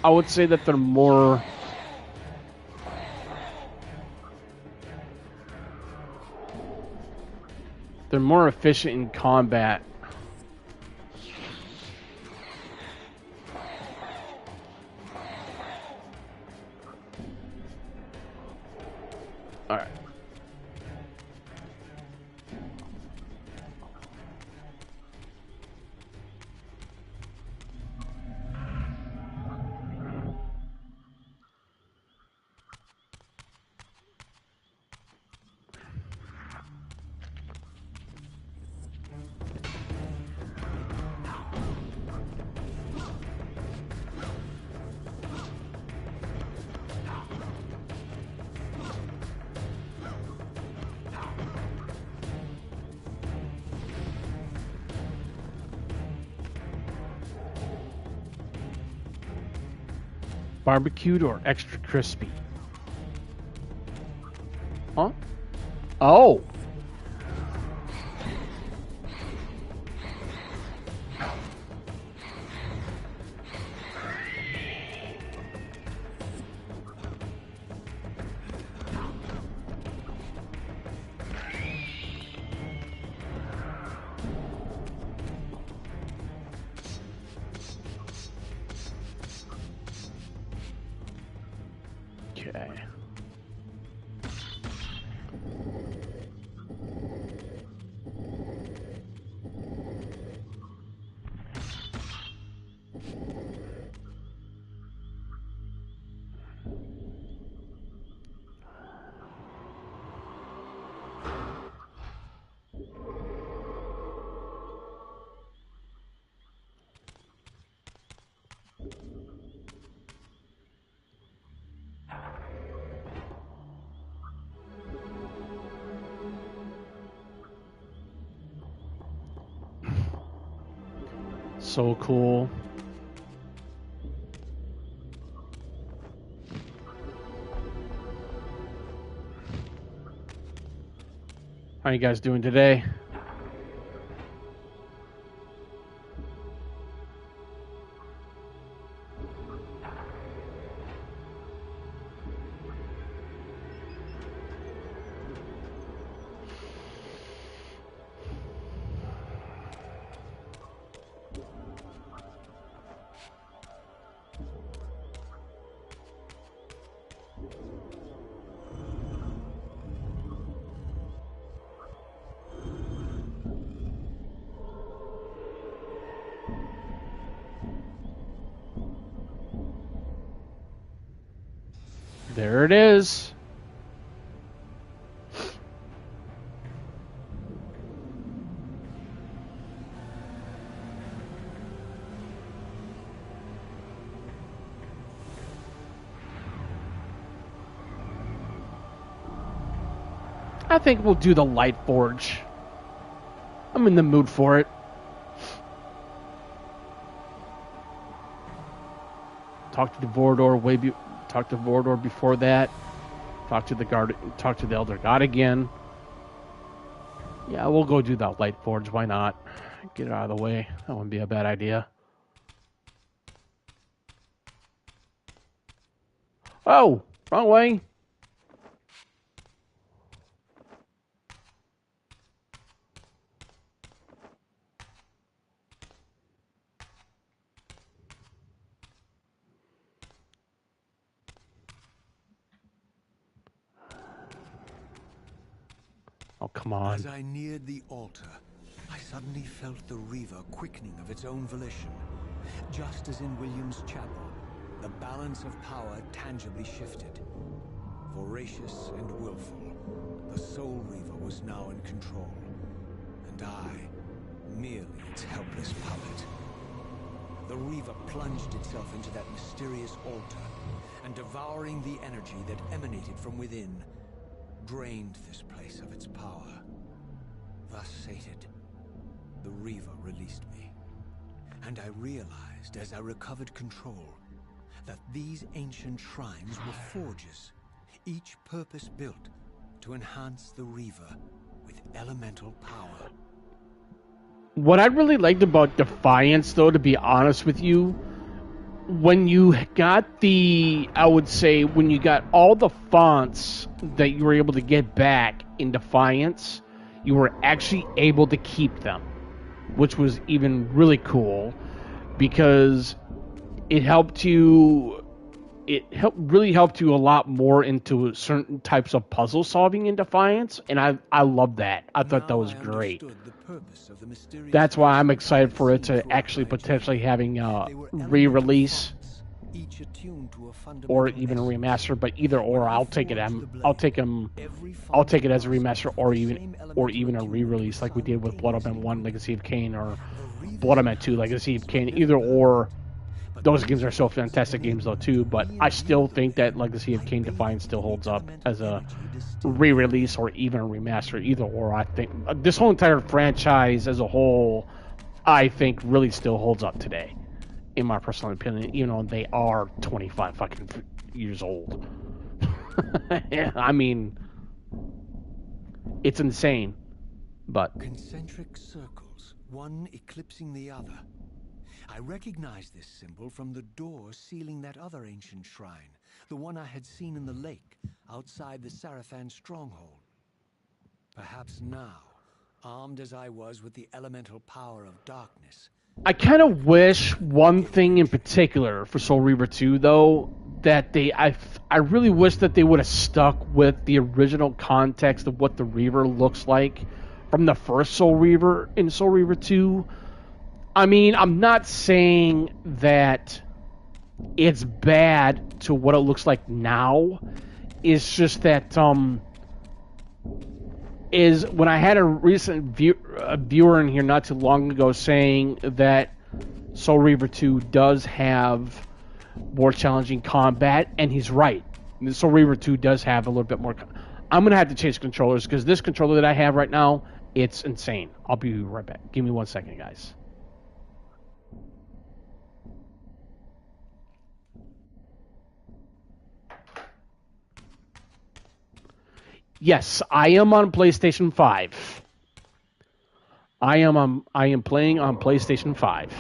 S1: I would say that they're more... They're more efficient in combat. Alright. Barbecued or extra crispy? Huh? Oh! Okay. So cool. How you guys doing today? There it is. I think we'll do the Light Forge. I'm in the mood for it. Talk to the Vorador talk to Vorador before that. Talk to the Elder God again. Yeah, we'll go do that Light Forge. Why not? Get it out of the way. That wouldn't be a bad idea. Oh, wrong way. Oh, come on.
S5: As I neared the altar, I suddenly felt the Reaver quickening of its own volition. Just as in William's chapel, the balance of power tangibly shifted. Voracious and willful, the Soul Reaver was now in control, and I, merely its helpless puppet. The Reaver plunged itself into that mysterious altar, and devouring the energy that emanated from within, drained this place of its power. Thus sated, the Reaver released me, and I realized as I recovered control that these ancient shrines were forges, each purpose-built to enhance the Reaver with elemental power.
S1: What I really liked about Defiance, though, to be honest with you, when you got when you got all the fonts that you were able to get back in Defiance, you were actually able to keep them, which was even really cool because it really helped you a lot more into certain types of puzzle solving in Defiance, and I love that. I thought that was great. That's why I'm excited for it to actually potentially having a re-release or even a remaster. But either or, I'll take it. I'll take it as a remaster or even a re-release like we did with Blood Element 1: Legacy of Kain or Blood Element 2: Legacy of Kain. Either or. Those games are still fantastic games though too, but I still think that Legacy of Kain Defiance still holds up as a re-release or even a remaster. Either or, I think this whole entire franchise as a whole, I think really still holds up today, in my personal opinion. Even though they are 25 fucking years old. I mean, it's insane, but
S5: concentric circles, one eclipsing the other. I recognized this symbol from the door sealing that other ancient shrine, the one I had seen in the lake outside the Sarafan stronghold. Perhaps now, armed as I was with the elemental power of darkness,
S1: I kind of wish one thing in particular for Soul Reaver 2, though, that I really wish that they would have stuck with the original context of what the Reaver looks like from the first Soul Reaver in Soul Reaver 2. I mean, I'm not saying that it's bad to what it looks like now. It's just that is when I had a recent viewer in here not too long ago saying that Soul Reaver 2 does have more challenging combat, and he's right. Soul Reaver 2 does have a little bit more. I'm going to have to change controllers because this controller that I have right now, it's insane. I'll be right back. Give me 1 second, guys. Yes, I am on PlayStation 5. I am playing on PlayStation 5.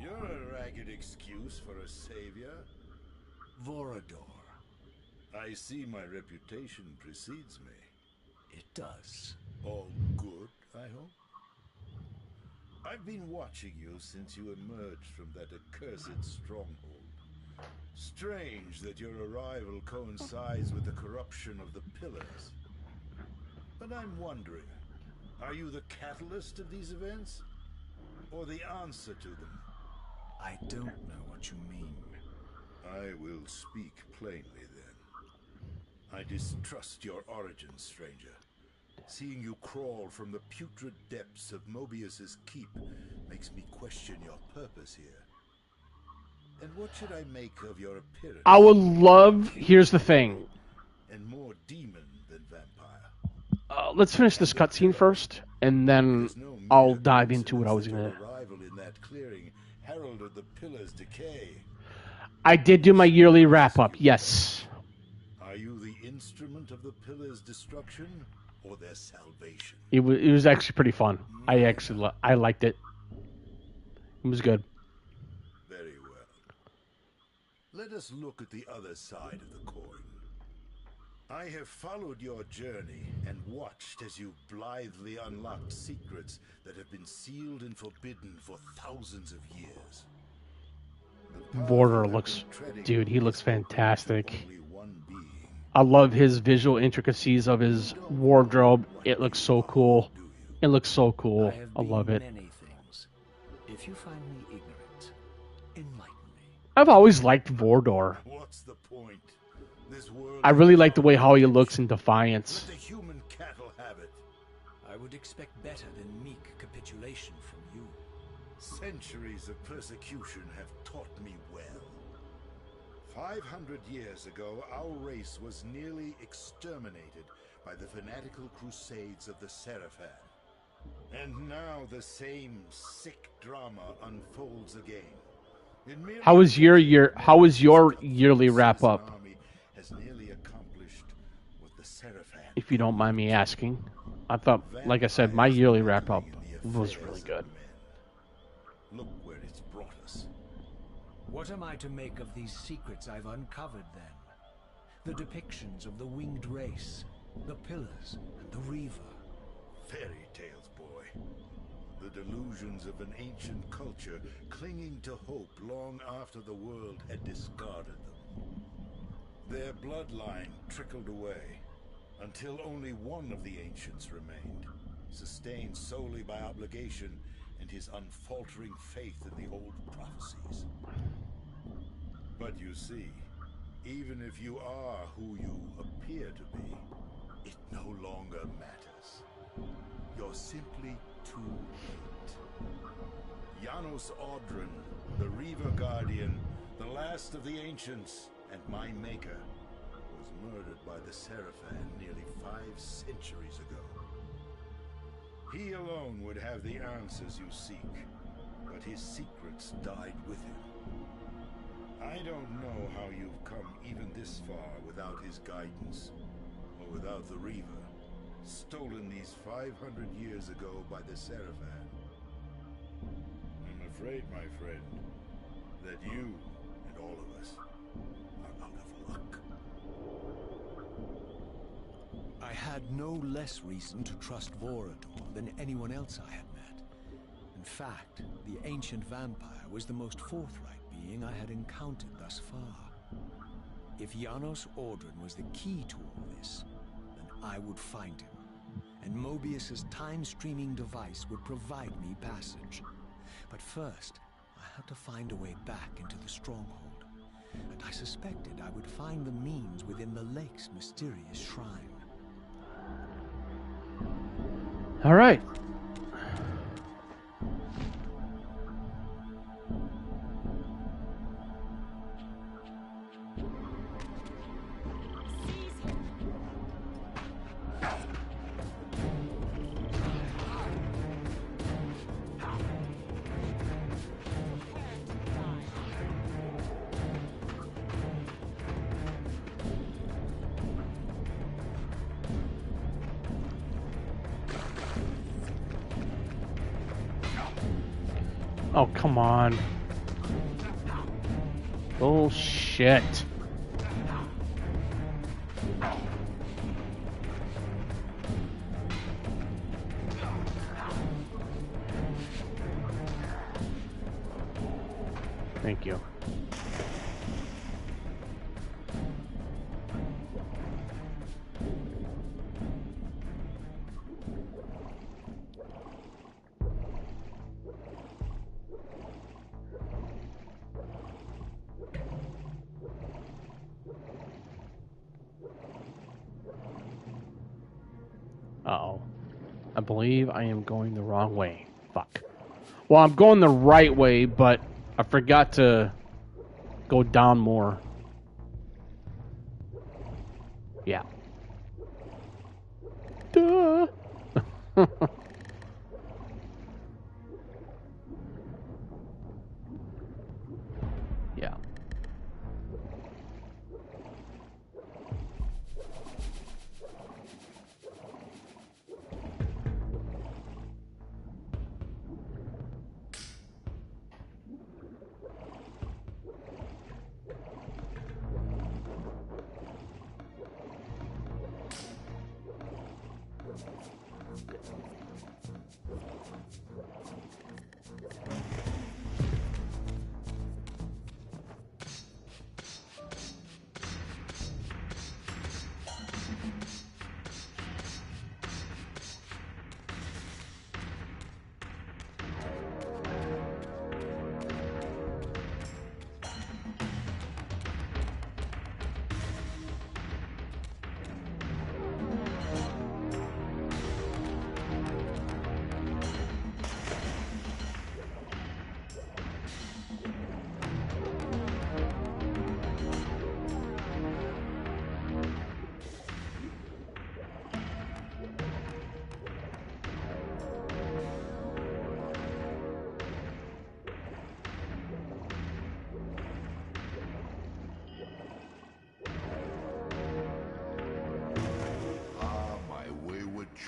S2: You're a ragged excuse for a savior.
S5: Vorador.
S2: I see my reputation precedes me.
S5: It does.
S2: All good, I hope? I've been watching you since you emerged from that accursed stronghold. Strange that your arrival coincides with the corruption of the pillars. But I'm wondering, are you the catalyst of these events? Or the answer to them?
S5: I don't know what you mean.
S2: I will speak plainly then. I distrust your origins, stranger.
S6: Seeing you crawl from the putrid depths of Mobius's keep makes me question your purpose here. And what should I make of your appearance?
S1: I would love. Here's the thing.
S6: And more demon than vampire.
S1: Let's finish this cutscene first, and then
S6: No
S1: I'll
S6: mere
S1: dive into what I was
S6: coincidence that
S1: gonna.
S6: your arrival in that clearing heralded the pillar's decay.
S1: I did do my yearly wrap up. Yes.
S6: Are you the instrument of the pillar's destruction or their salvation?
S1: It was actually pretty fun. I liked it. It was good.
S6: Very well. Let us look at the other side of the coin. I have followed your journey and watched as you blithely unlocked secrets that have been sealed and forbidden for thousands of years.
S1: Vorder looks, dude, he looks fantastic. I love his visual intricacies of his wardrobe. It looks so cool. It looks so cool. I love it.
S5: Many things. If you find me ignorant, enlighten me.
S1: I've always liked Vordor.
S6: What's the point? This world
S1: I really like the way how he looks in Defiance.
S6: let the human cattle have it.
S5: I would expect better than meek capitulation from you.
S6: Centuries of persecution have taught me well. 500 years ago, our race was nearly exterminated by the fanatical crusades of the Seraphim. And now the same sick drama unfolds again.
S1: How was your yearly wrap up?
S6: Has nearly accomplished what the Seraphim.
S1: If you don't mind me asking. I thought, like I said, my yearly wrap up was really good.
S6: Look where it's brought us.
S5: What am I to make of these secrets I've uncovered then? The depictions of the winged race, the pillars, and the Reaver.
S6: Fairy tales, boy. The delusions of an ancient culture clinging to hope long after the world had discarded them. Their bloodline trickled away until only one of the ancients remained, sustained solely by obligation and his unfaltering faith in the old prophecies. But you see, even if you are who you appear to be, it no longer matters. You're simply too late. Janos Audron, the Reaver Guardian, the last of the ancients, and my maker, was murdered by the Seraphim nearly 5 centuries ago. He alone would have the answers you seek, but his secrets died with him. I don't know how you've come even this far without his guidance, or without the Reaver, stolen these 500 years ago by the Seraphim. I'm afraid, my friend, that you and all of us are out of luck.
S5: I had no less reason to trust Vorador than anyone else I had met. In fact, the ancient vampire was the most forthright being I had encountered thus far. If Janos Audron was the key to all this, then I would find him, and Mobius's time-streaming device would provide me passage. But first, I had to find a way back into the stronghold, and I suspected I would find the means within the lake's mysterious shrine.
S1: All right. Oh, come on. Bullshit. Thank you. Uh-oh. I believe I am going the wrong way. Fuck. Well, I'm going the right way, but I forgot to go down more. Yeah. Duh. Yeah.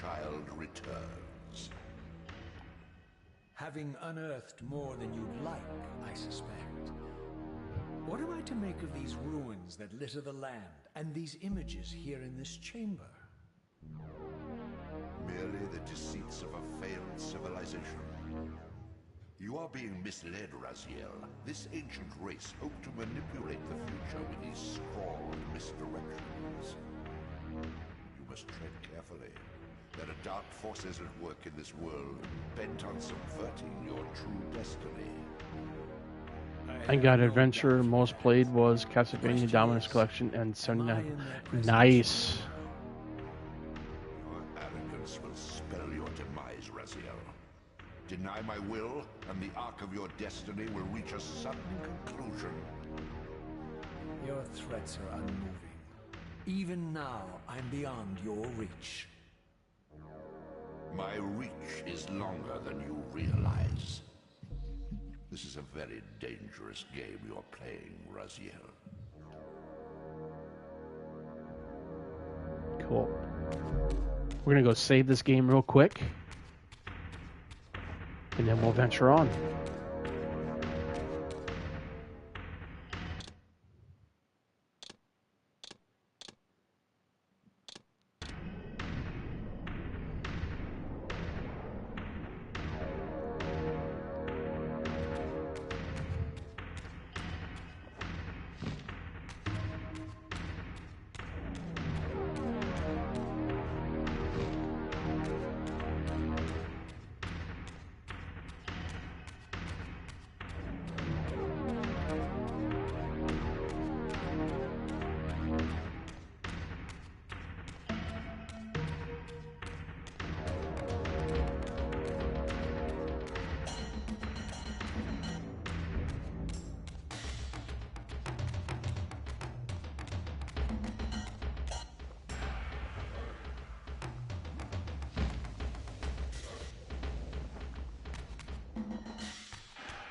S6: Child returns.
S3: Having unearthed more than you'd like, I suspect. What am I to make of these ruins that litter the land, and these images here in this chamber?
S6: Merely the deceits of a failed civilization. You are being misled, Raziel. This ancient race hoped to manipulate the future with these scrawled misdirections. You must tread carefully. There are dark forces at work in this world, bent on subverting your true destiny.
S1: I got adventure. Most played was Castlevania Dominus Collection and 79. Nice.
S6: Your arrogance will spell your demise, Raziel. Deny my will, and the arc of your destiny will reach a sudden conclusion.
S3: Your threats are unmoving. Even now, I'm beyond your reach.
S6: My reach is longer than you realize. This is a very dangerous game you're playing, Raziel.
S1: Cool. We're gonna go save this game real quick, and then we'll venture on.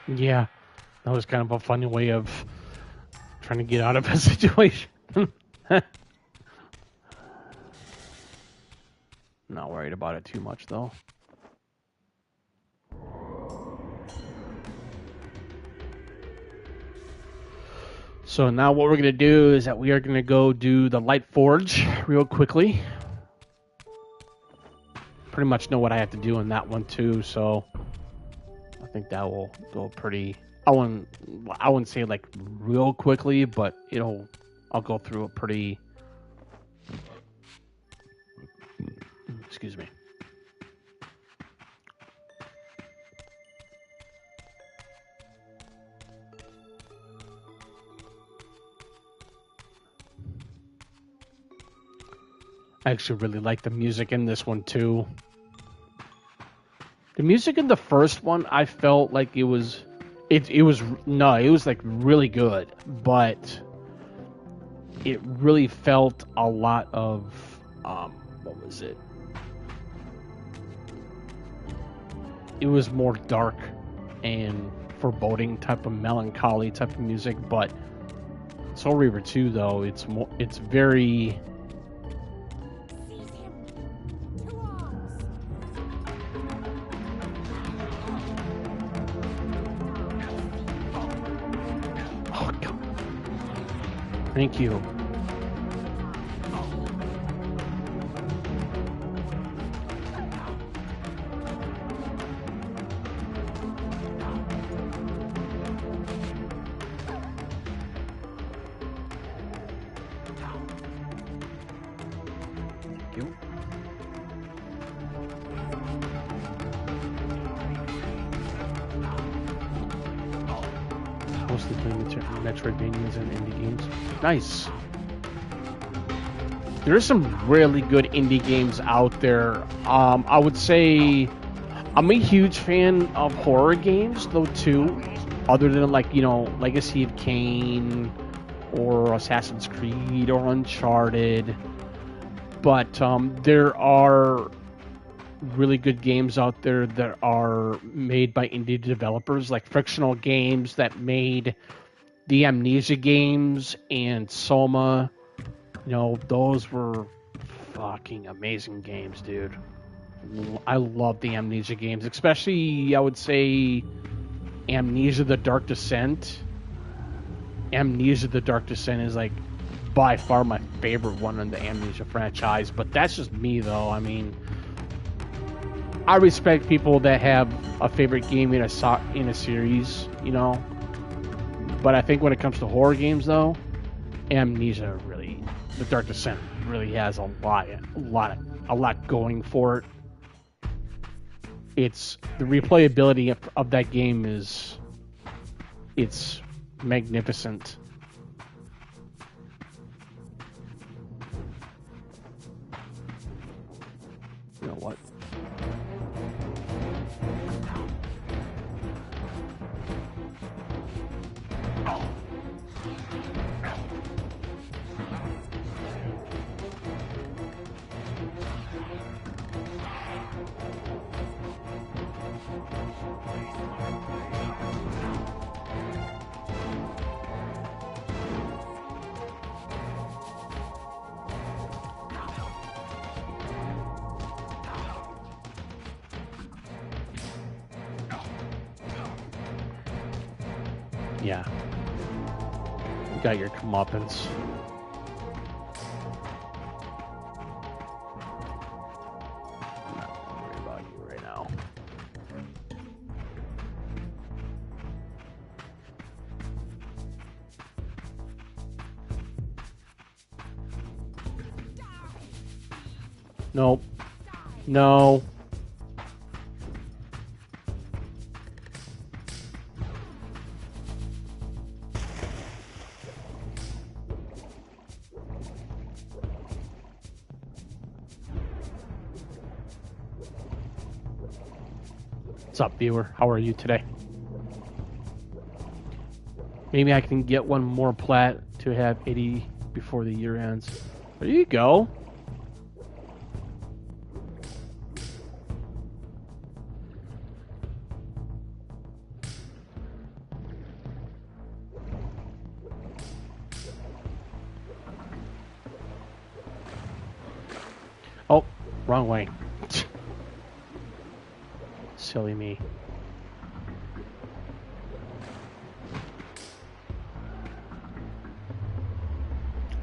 S1: Yeah, that was kind of a funny way of trying to get out of a situation. Not worried about it too much, though. So now what we're going to do is that we are going to go do the Light Forge real quickly. Pretty much know what I have to do in that one, too, so I think that will go pretty... I wouldn't say like real quickly, but I'll go through it pretty... Excuse me. I actually really like the music in this one too. The music in the first one, I felt like it was like really good, but it really felt a lot of what was it? It was more dark and foreboding type of melancholy type of music, but Soul Reaver 2 though, it's very Oh god. Thank you. Mostly playing Metroidvanias and indie games. Nice. There are some really good indie games out there. I would say I'm a huge fan of horror games though too. Other than like, Legacy of Kain or Assassin's Creed or Uncharted. But there are really good games out there that are made by indie developers, like Frictional Games that made the Amnesia games and Soma. Those were fucking amazing games, dude. I love the Amnesia games, especially I would say Amnesia: The Dark Descent. Amnesia: The Dark Descent is like by far my favorite one in the Amnesia franchise, but that's just me though. I mean, I respect people that have a favorite game in a series, But I think when it comes to horror games, though, Amnesia really, The Dark Descent really has a lot going for it. It's the replayability of that game it's magnificent. You know what? Yeah. You got your comeuppance. I'm not worried about you right now. Nope. No. What's up, viewer? How are you today? Maybe I can get one more plat to have 80 before the year ends. There you go. Oh, wrong way. Silly me.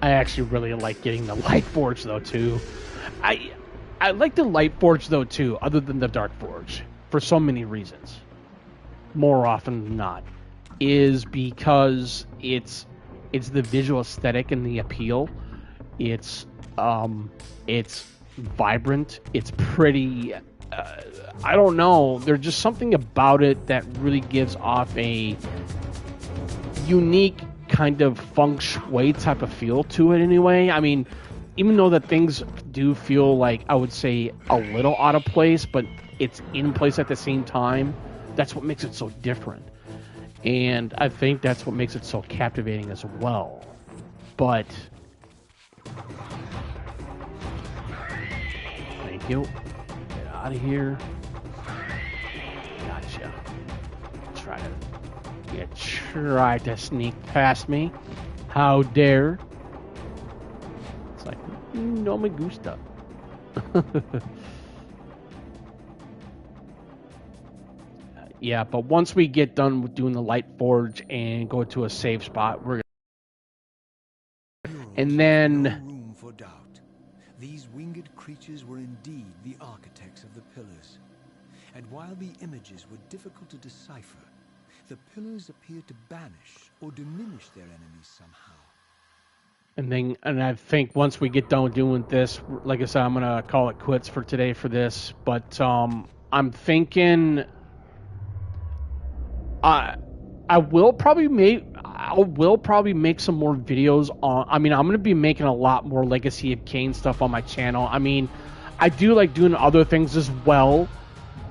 S1: I actually really like getting the Light Forge though too. I like the Light Forge though too, other than the Dark Forge, for so many reasons. More often than not, is because it's the visual aesthetic and the appeal. It's vibrant. It's pretty. I don't know. There's just something about it that really gives off a unique kind of feng shui type of feel to it anyway. I mean, even though that things do feel like, I would say, a little out of place, but it's in place at the same time, that's what makes it so different. And I think that's what makes it so captivating as well. But thank you. Get out of here. Gotcha. Try to sneak past me. How dare. It's like, no me gusta. Yeah, but once we get done with doing the light forge and go to a safe spot, we're and then
S5: No room for doubt. These winged creatures were indeed the architects of the pillars. And while the images were difficult to decipher, the pillars appeared to banish or diminish their enemies somehow.
S1: and I think once we get done doing this, like I said, I'm gonna call it quits for today for this. But I'm thinking I will probably make some more videos on. I mean, I'm gonna be making a lot more Legacy of Kain stuff on my channel. I mean, I do like doing other things as well.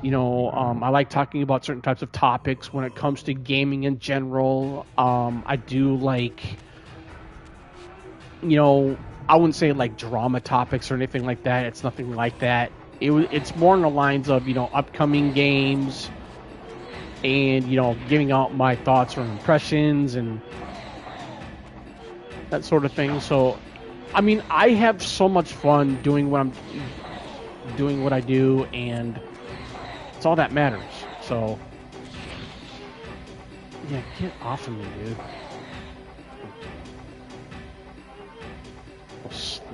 S1: You know, I like talking about certain types of topics when it comes to gaming in general. I do like, you know, I wouldn't say like drama topics or anything like that. It's nothing like that. It's more in the lines of, you know, upcoming games and, you know, giving out my thoughts or impressions and that sort of thing. So, I mean, I have so much fun doing what I do, and it's all that matters. So, yeah, get off of me, dude.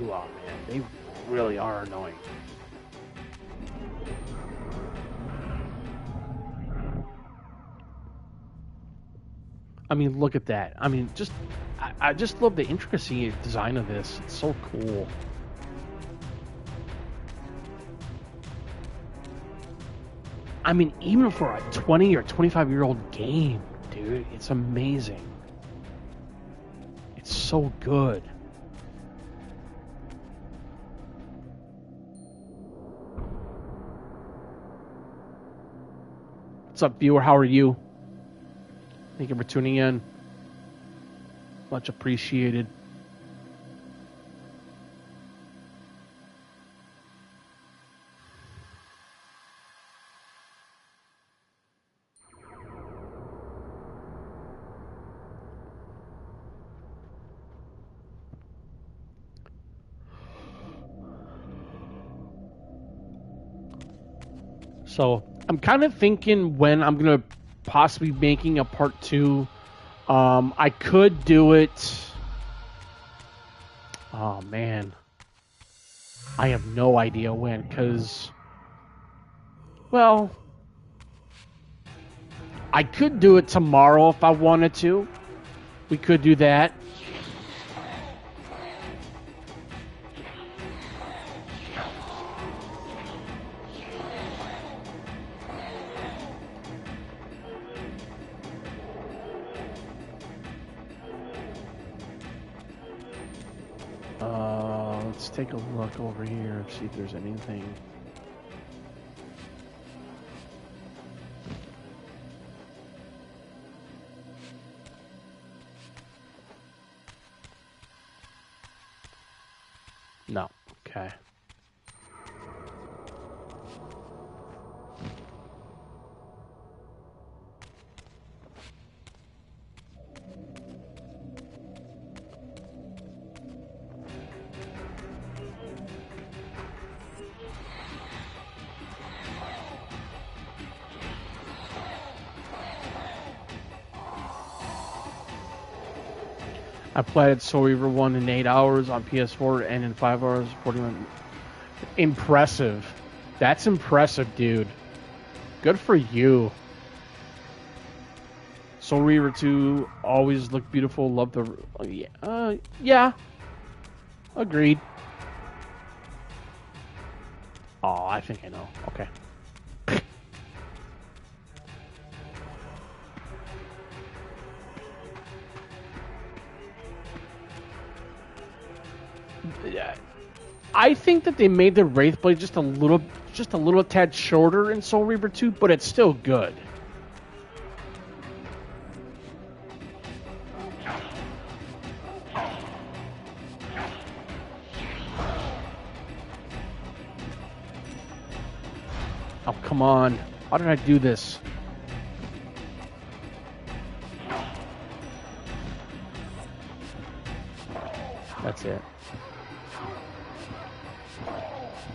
S1: Oh, man, they really are annoying. I mean, look at that. I mean, I just love the intricacy and design of this. It's so cool. I mean, even for a 20 or 25-year-old game, dude, it's amazing. It's so good. What's up, viewer? How are you? Thank you for tuning in. Much appreciated. So I'm kind of thinking when I'm gonna possibly making a part 2. I could do it. Oh man, I have no idea when, because, well, I could do it tomorrow if I wanted to. We could do that. Let's take a look over here, see if there's anything. No. Okay. I played Soul Reaver 1 in 8 hours on PS4 and in 5 hours, 41. Impressive. That's impressive, dude. Good for you. Soul Reaver 2 always looked beautiful. Love the... yeah. Agreed. Oh, I think I know. Okay. I think that they made the Wraith Blade just a little tad shorter in Soul Reaver 2, but it's still good. Oh, come on. How did I do this? That's it.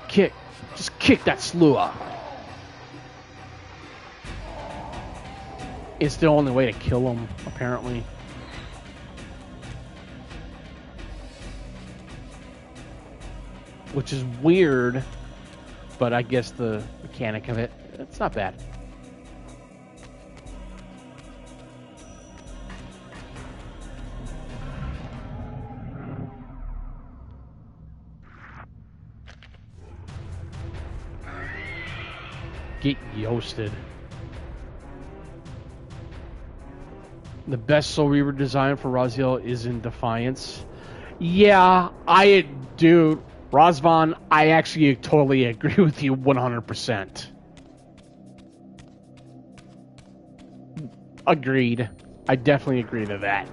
S1: Kick. Just kick that slewer. It's the only way to kill him, apparently. Which is weird, but I guess the mechanic of it, it's not bad. Get yoasted. The best Soul Reaver design for Raziel is in Defiance. Yeah, I do. Razvan, I actually totally agree with you 100%. Agreed. I definitely agree to that.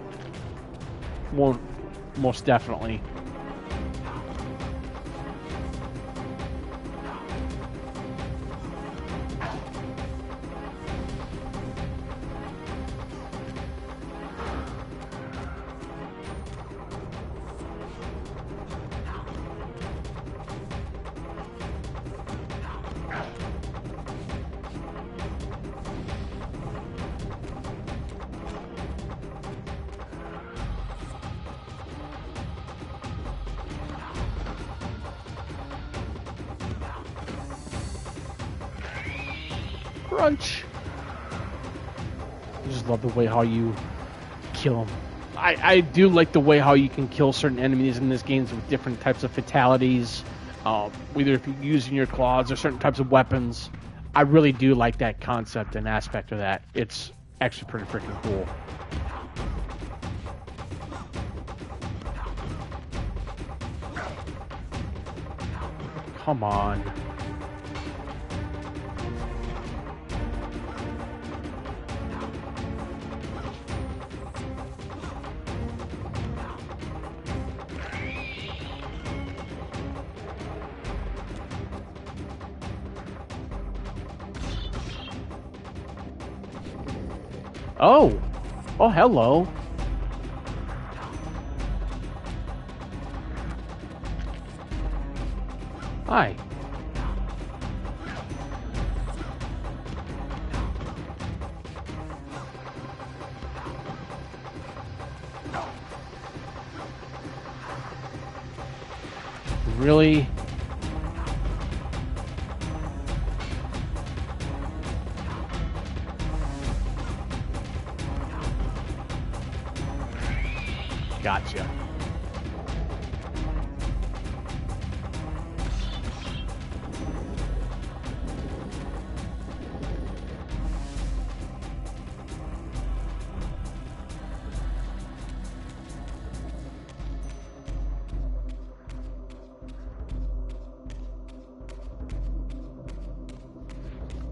S1: Most definitely. Crunch. I just love the way how you kill them. I do like the way how you can kill certain enemies in this game with different types of fatalities, whether if you're using your claws or certain types of weapons. I really do like that concept and aspect of that. It's actually pretty freaking cool. Come on. Oh! Oh, hello. Hi. Really? Gotcha.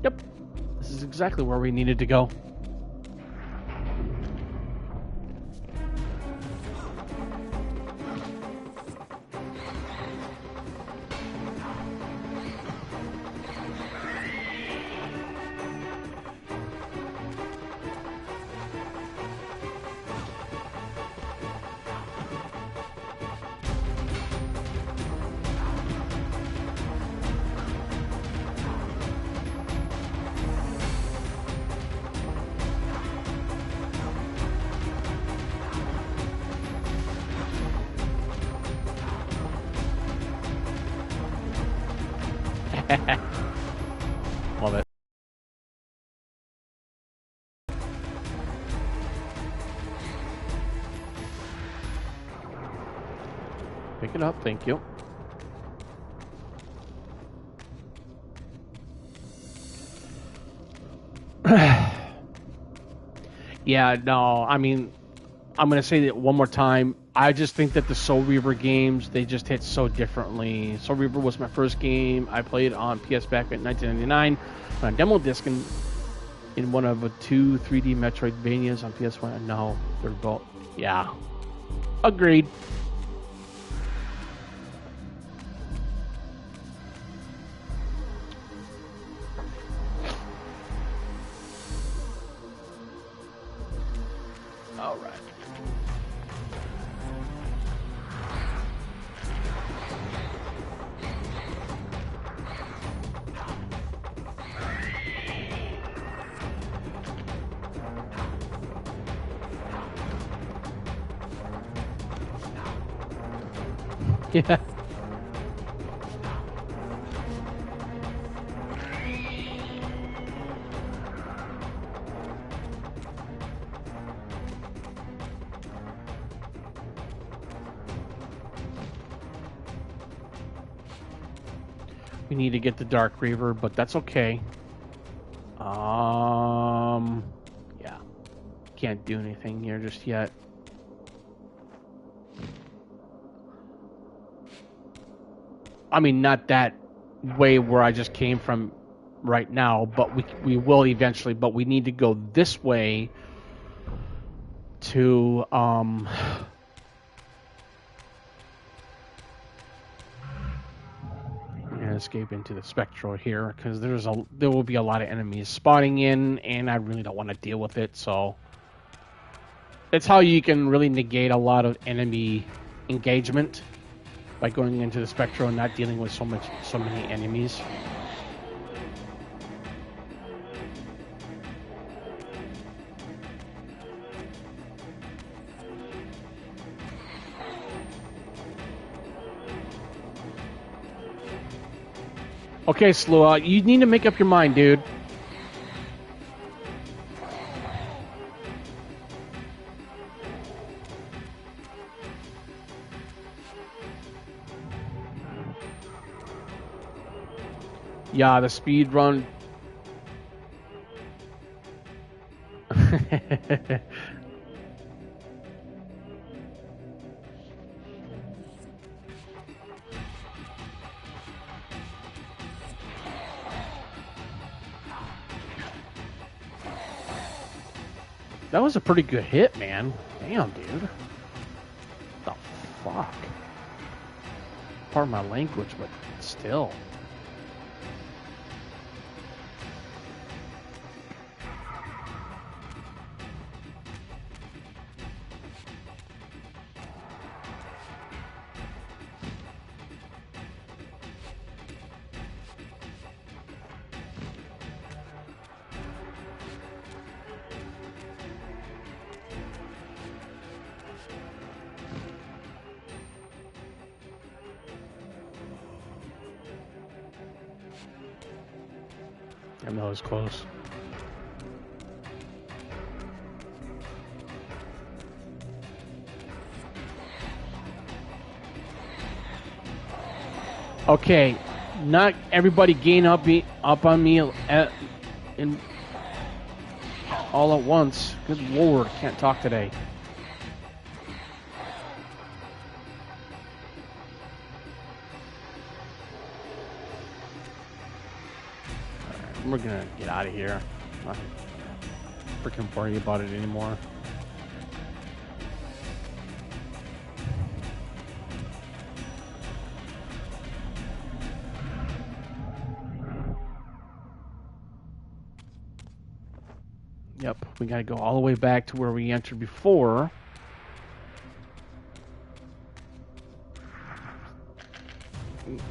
S1: Yep. This is exactly where we needed to go. Love it. Pick it up, thank you. Yeah, no, I mean, I'm going to say that one more time. I just think that the Soul Reaver games, they just hit so differently. Soul Reaver was my first game. I played on PS back in 1999 on a demo disc in one of the 2 3D Metroidvanias on PS1. And now they're both, yeah, agreed. All right. Yeah. We need to get the Dark Reaver, but that's okay. Yeah. Can't do anything here just yet. I mean, not that way where I just came from right now, but we will eventually. But we need to go this way to escape into the Spectral here, because there will be a lot of enemies spawning in, and I really don't want to deal with it. So that's how you can really negate a lot of enemy engagement, by going into the Spectral and not dealing with so many enemies. Okay, Slua, you need to make up your mind, dude. Yeah, the speed run. That was a pretty good hit, man. Damn, dude. What the fuck? Pardon my language, but still. I know it's close. Okay, not everybody gain up on me all at once. Good lord, can't talk today. We're gonna get out of here. I'm not freaking worry about it anymore. Yep, we gotta go all the way back to where we entered before.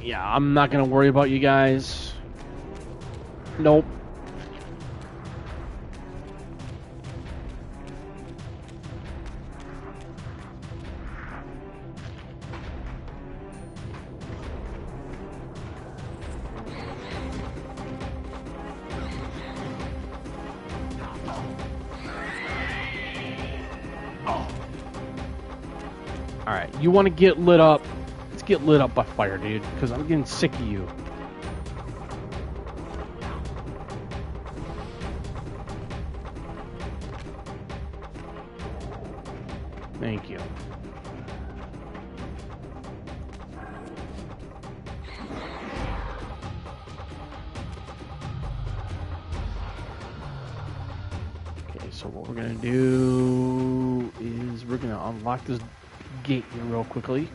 S1: Yeah, I'm not gonna worry about you guys. Nope. Alright, you want to get lit up? Let's get lit up by fire, dude, because I'm getting sick of you. Thank you. So what we're gonna do is we're gonna unlock this gate here real quickly.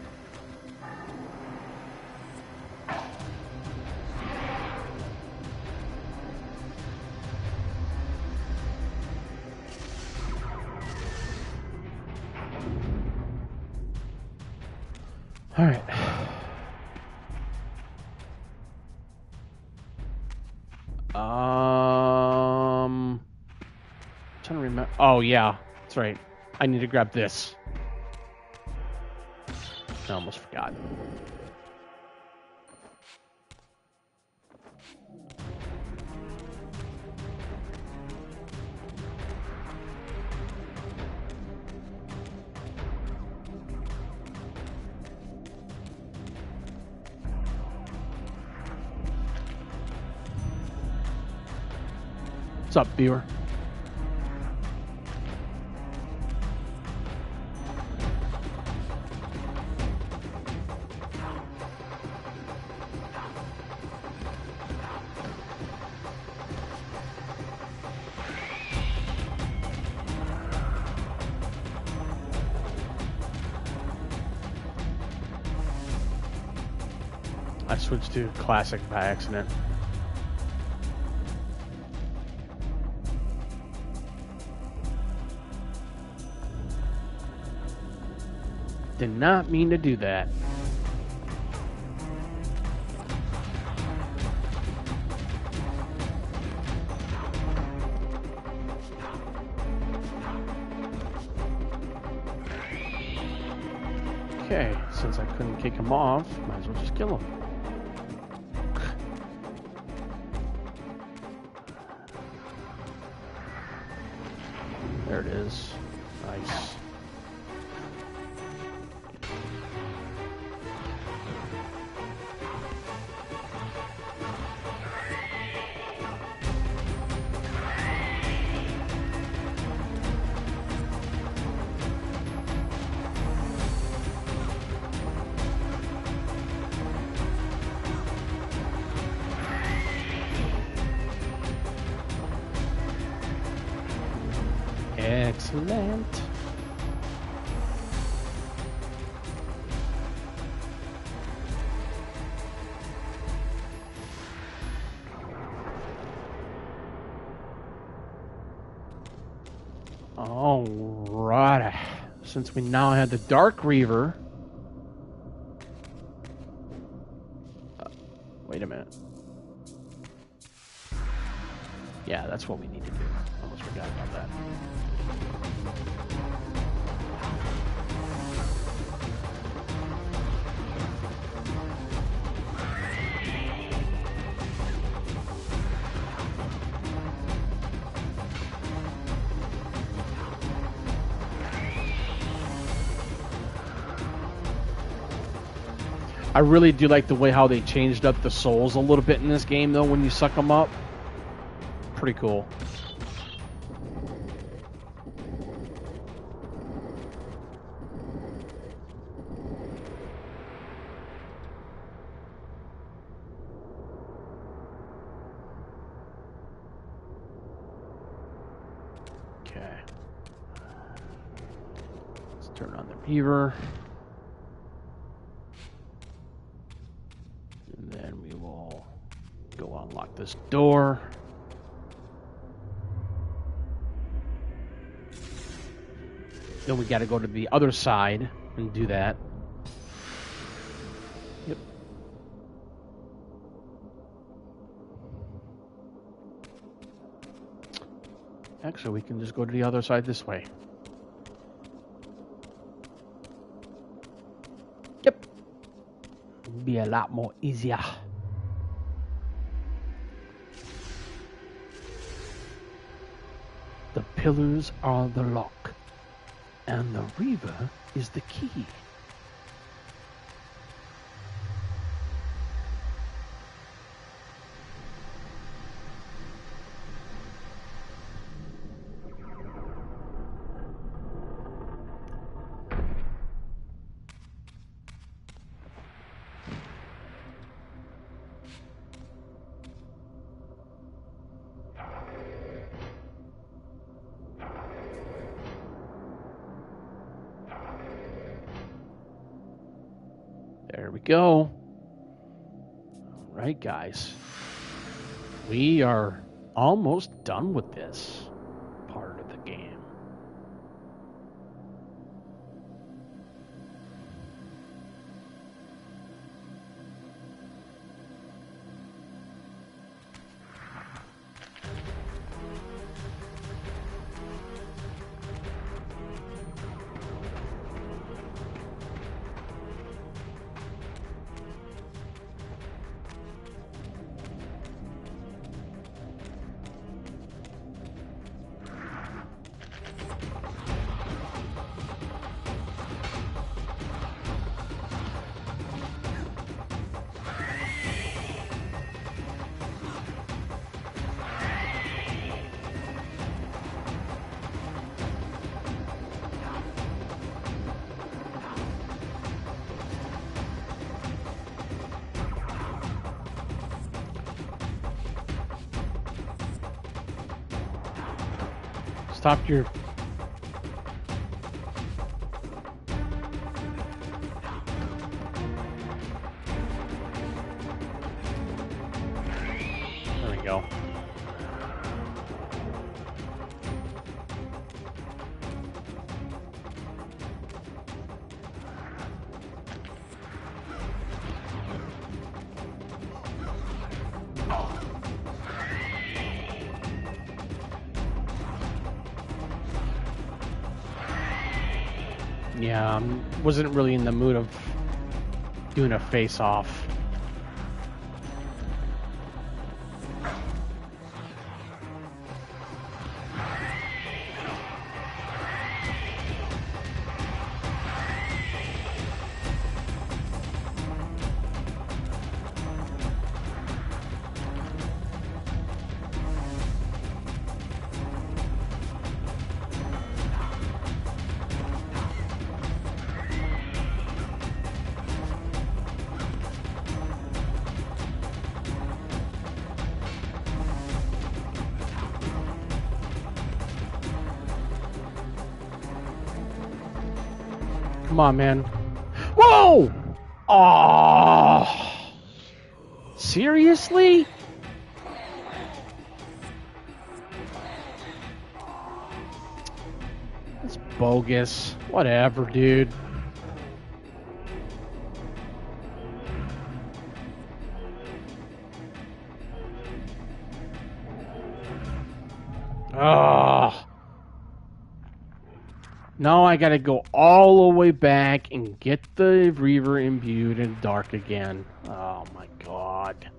S1: All right. Trying to remember. Oh yeah, that's right. I need to grab this. I almost forgot. What's up, viewer? I switched to classic by accident. Did not mean to do that. Okay, since I couldn't kick him off, might as well just kill him. There it is. Nice. Excellent. All right. Since we now have the Dark Reaver. Wait a minute. Yeah, that's what we need to do. Almost forgot about that. I really do like the way how they changed up the souls a little bit in this game, though, when you suck them up. Pretty cool. Okay. Let's turn on the Reaver. And then we will go unlock this door. Then we got to go to the other side and do that. Yep. Actually, we can just go to the other side this way. Yep. Be a lot more easier. The pillars are the lock, and the Reaver is the key. we go. All right, guys. We are almost done with this part of the game. Stop your... There we go. Yeah, wasn't really in the mood of doing a face-off. Come on, man. Whoa! Oh, seriously? That's bogus. Whatever, dude. Oh. Now I gotta go all the way back and get the Reaver imbued in dark again. Oh my god.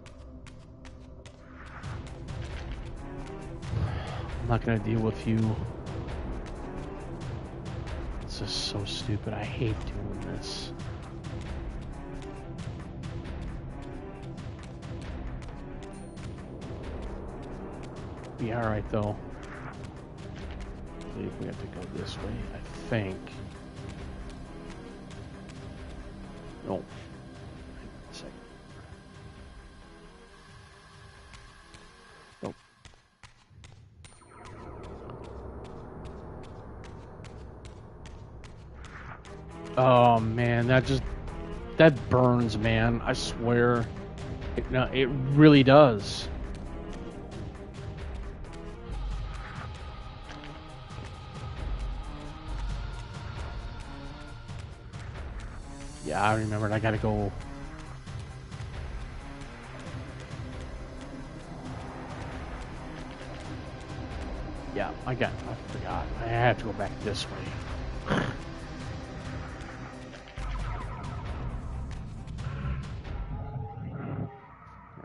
S1: I'm not gonna deal with you. This is so stupid. I hate doing this. Be alright though. I believe we have to go this way, I think. No. Wait a second. Nope. Oh man, that burns, man. I swear. No, it really does. Yeah, I remembered. I gotta go. Yeah, I forgot. I have to go back this way. I'll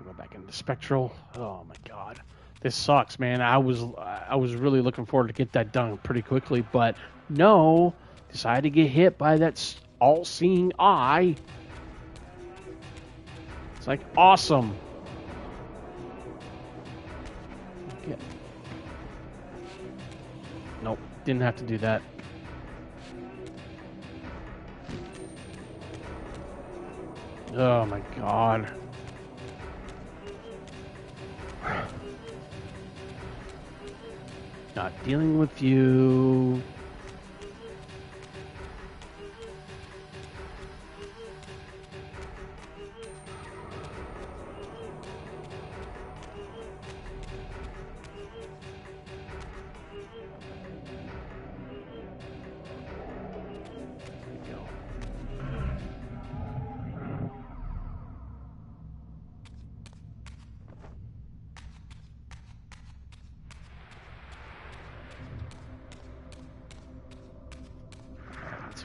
S1: go back into Spectral. Oh my god. This sucks, man. I was really looking forward to get that done pretty quickly, but no, decided to get hit by that all-seeing eye. It's like awesome. Okay. Nope, didn't have to do that. Oh my god. Not dealing with you.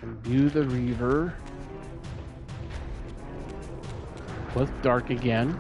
S1: Imbue the Reaver with Dark again.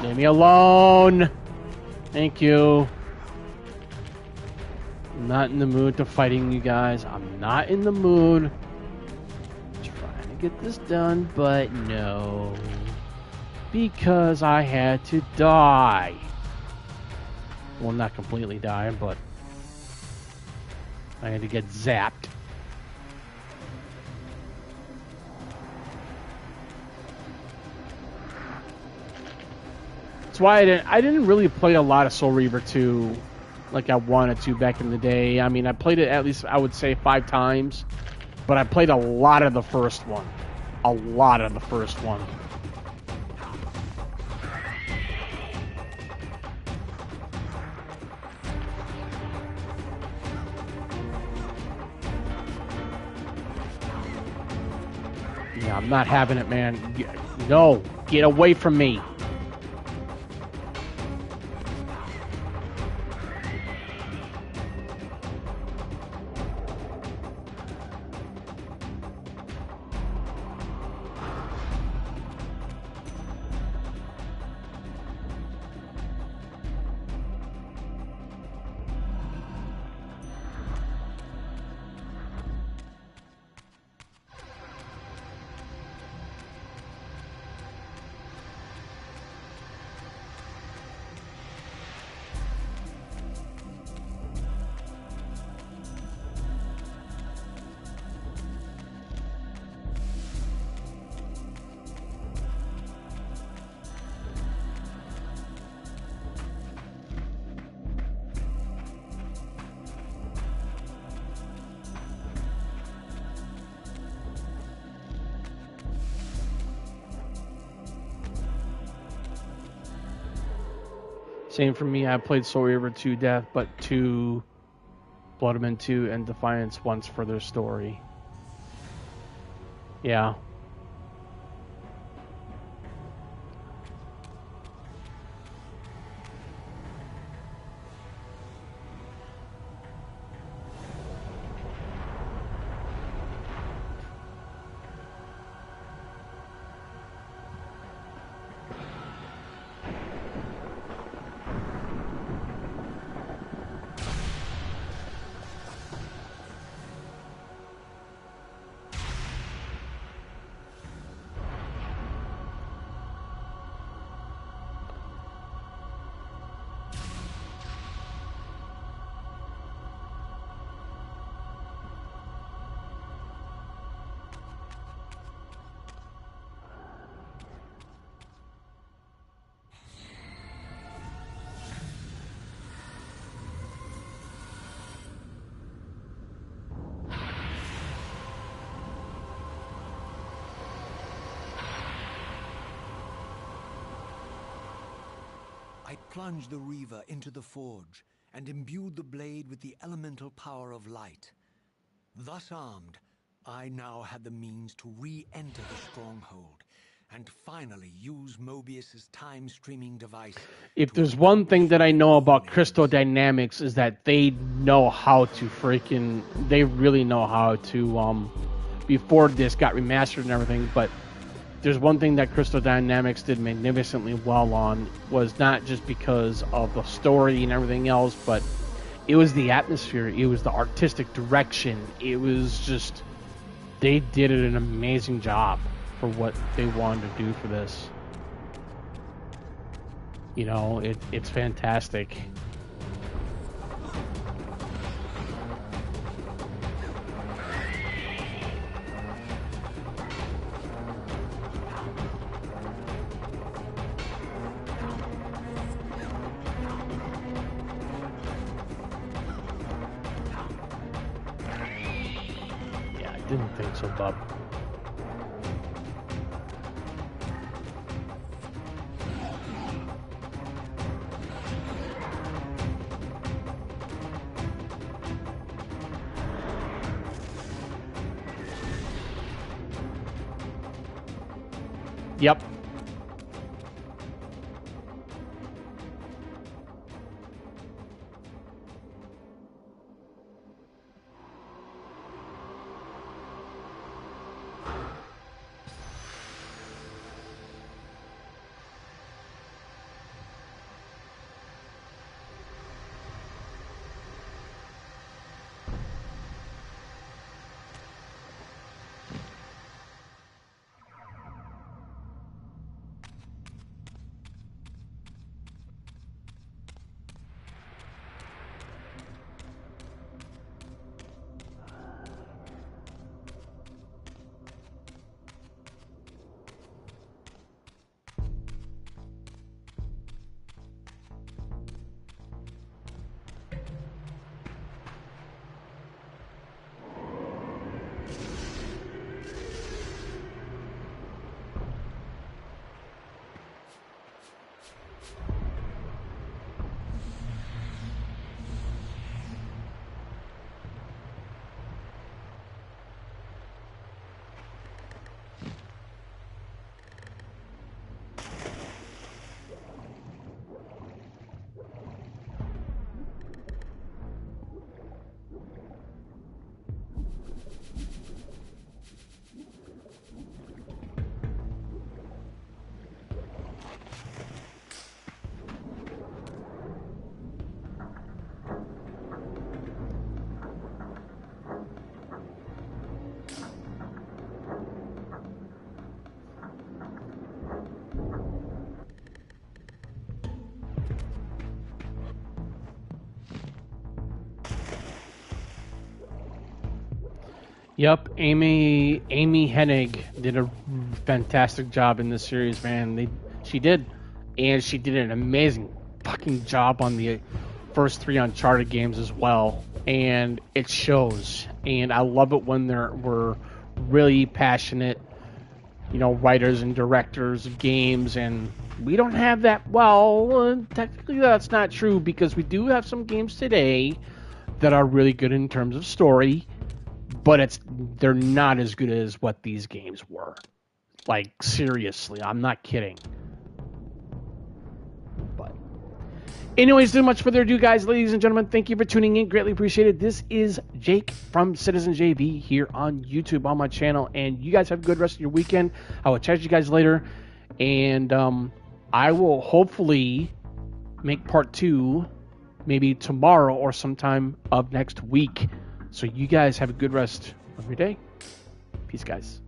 S1: Leave me alone. Thank you. I'm not in the mood to fighting you guys. I'm not in the mood. Trying to get this done, but no. Because I had to die. Well, not completely die, but I had to get zapped. That's why I didn't really play a lot of Soul Reaver 2 like I wanted to back in the day. I mean, I played it at least, I would say, 5 times. But I played a lot of the first one. A lot of the first one. Yeah, I'm not having it, man. No, get away from me. Same for me. I played Soul Reaver 2 Death, but 2 Bloodman 2 and Defiance once for their story. Yeah.
S5: I plunged the Reaver into the forge and imbued the blade with the elemental power of light. Thus armed, I now had the means to re-enter the stronghold and finally use Mobius's time-streaming device.
S1: If there's one thing that I know about Crystal Dynamics is that they know how to they really know how to, before this got remastered and everything, but there's one thing that Crystal Dynamics did magnificently well on, was not just because of the story and everything else, but it was the atmosphere, it was the artistic direction, it was just, they did an amazing job for what they wanted to do for this. You know, it's fantastic. Yeah, I didn't think so, bub. Yep. Yep, Amy Hennig did a fantastic job in this series, man. She did, and she did an amazing fucking job on the first 3 Uncharted games as well, and it shows. And I love it when we're really passionate, writers and directors of games, and we don't have that. Well, technically that's not true because we do have some games today that are really good in terms of story, but they're not as good as what these games were. Like, seriously, I'm not kidding. But anyways, too much further ado, guys, ladies and gentlemen, thank you for tuning in. Greatly appreciated. This is Jake from Citizen JB here on YouTube on my channel, and you guys have a good rest of your weekend. I will chat you guys later, and I will hopefully make part 2 maybe tomorrow or sometime of next week. So you guys have a good rest of your day. Peace, guys.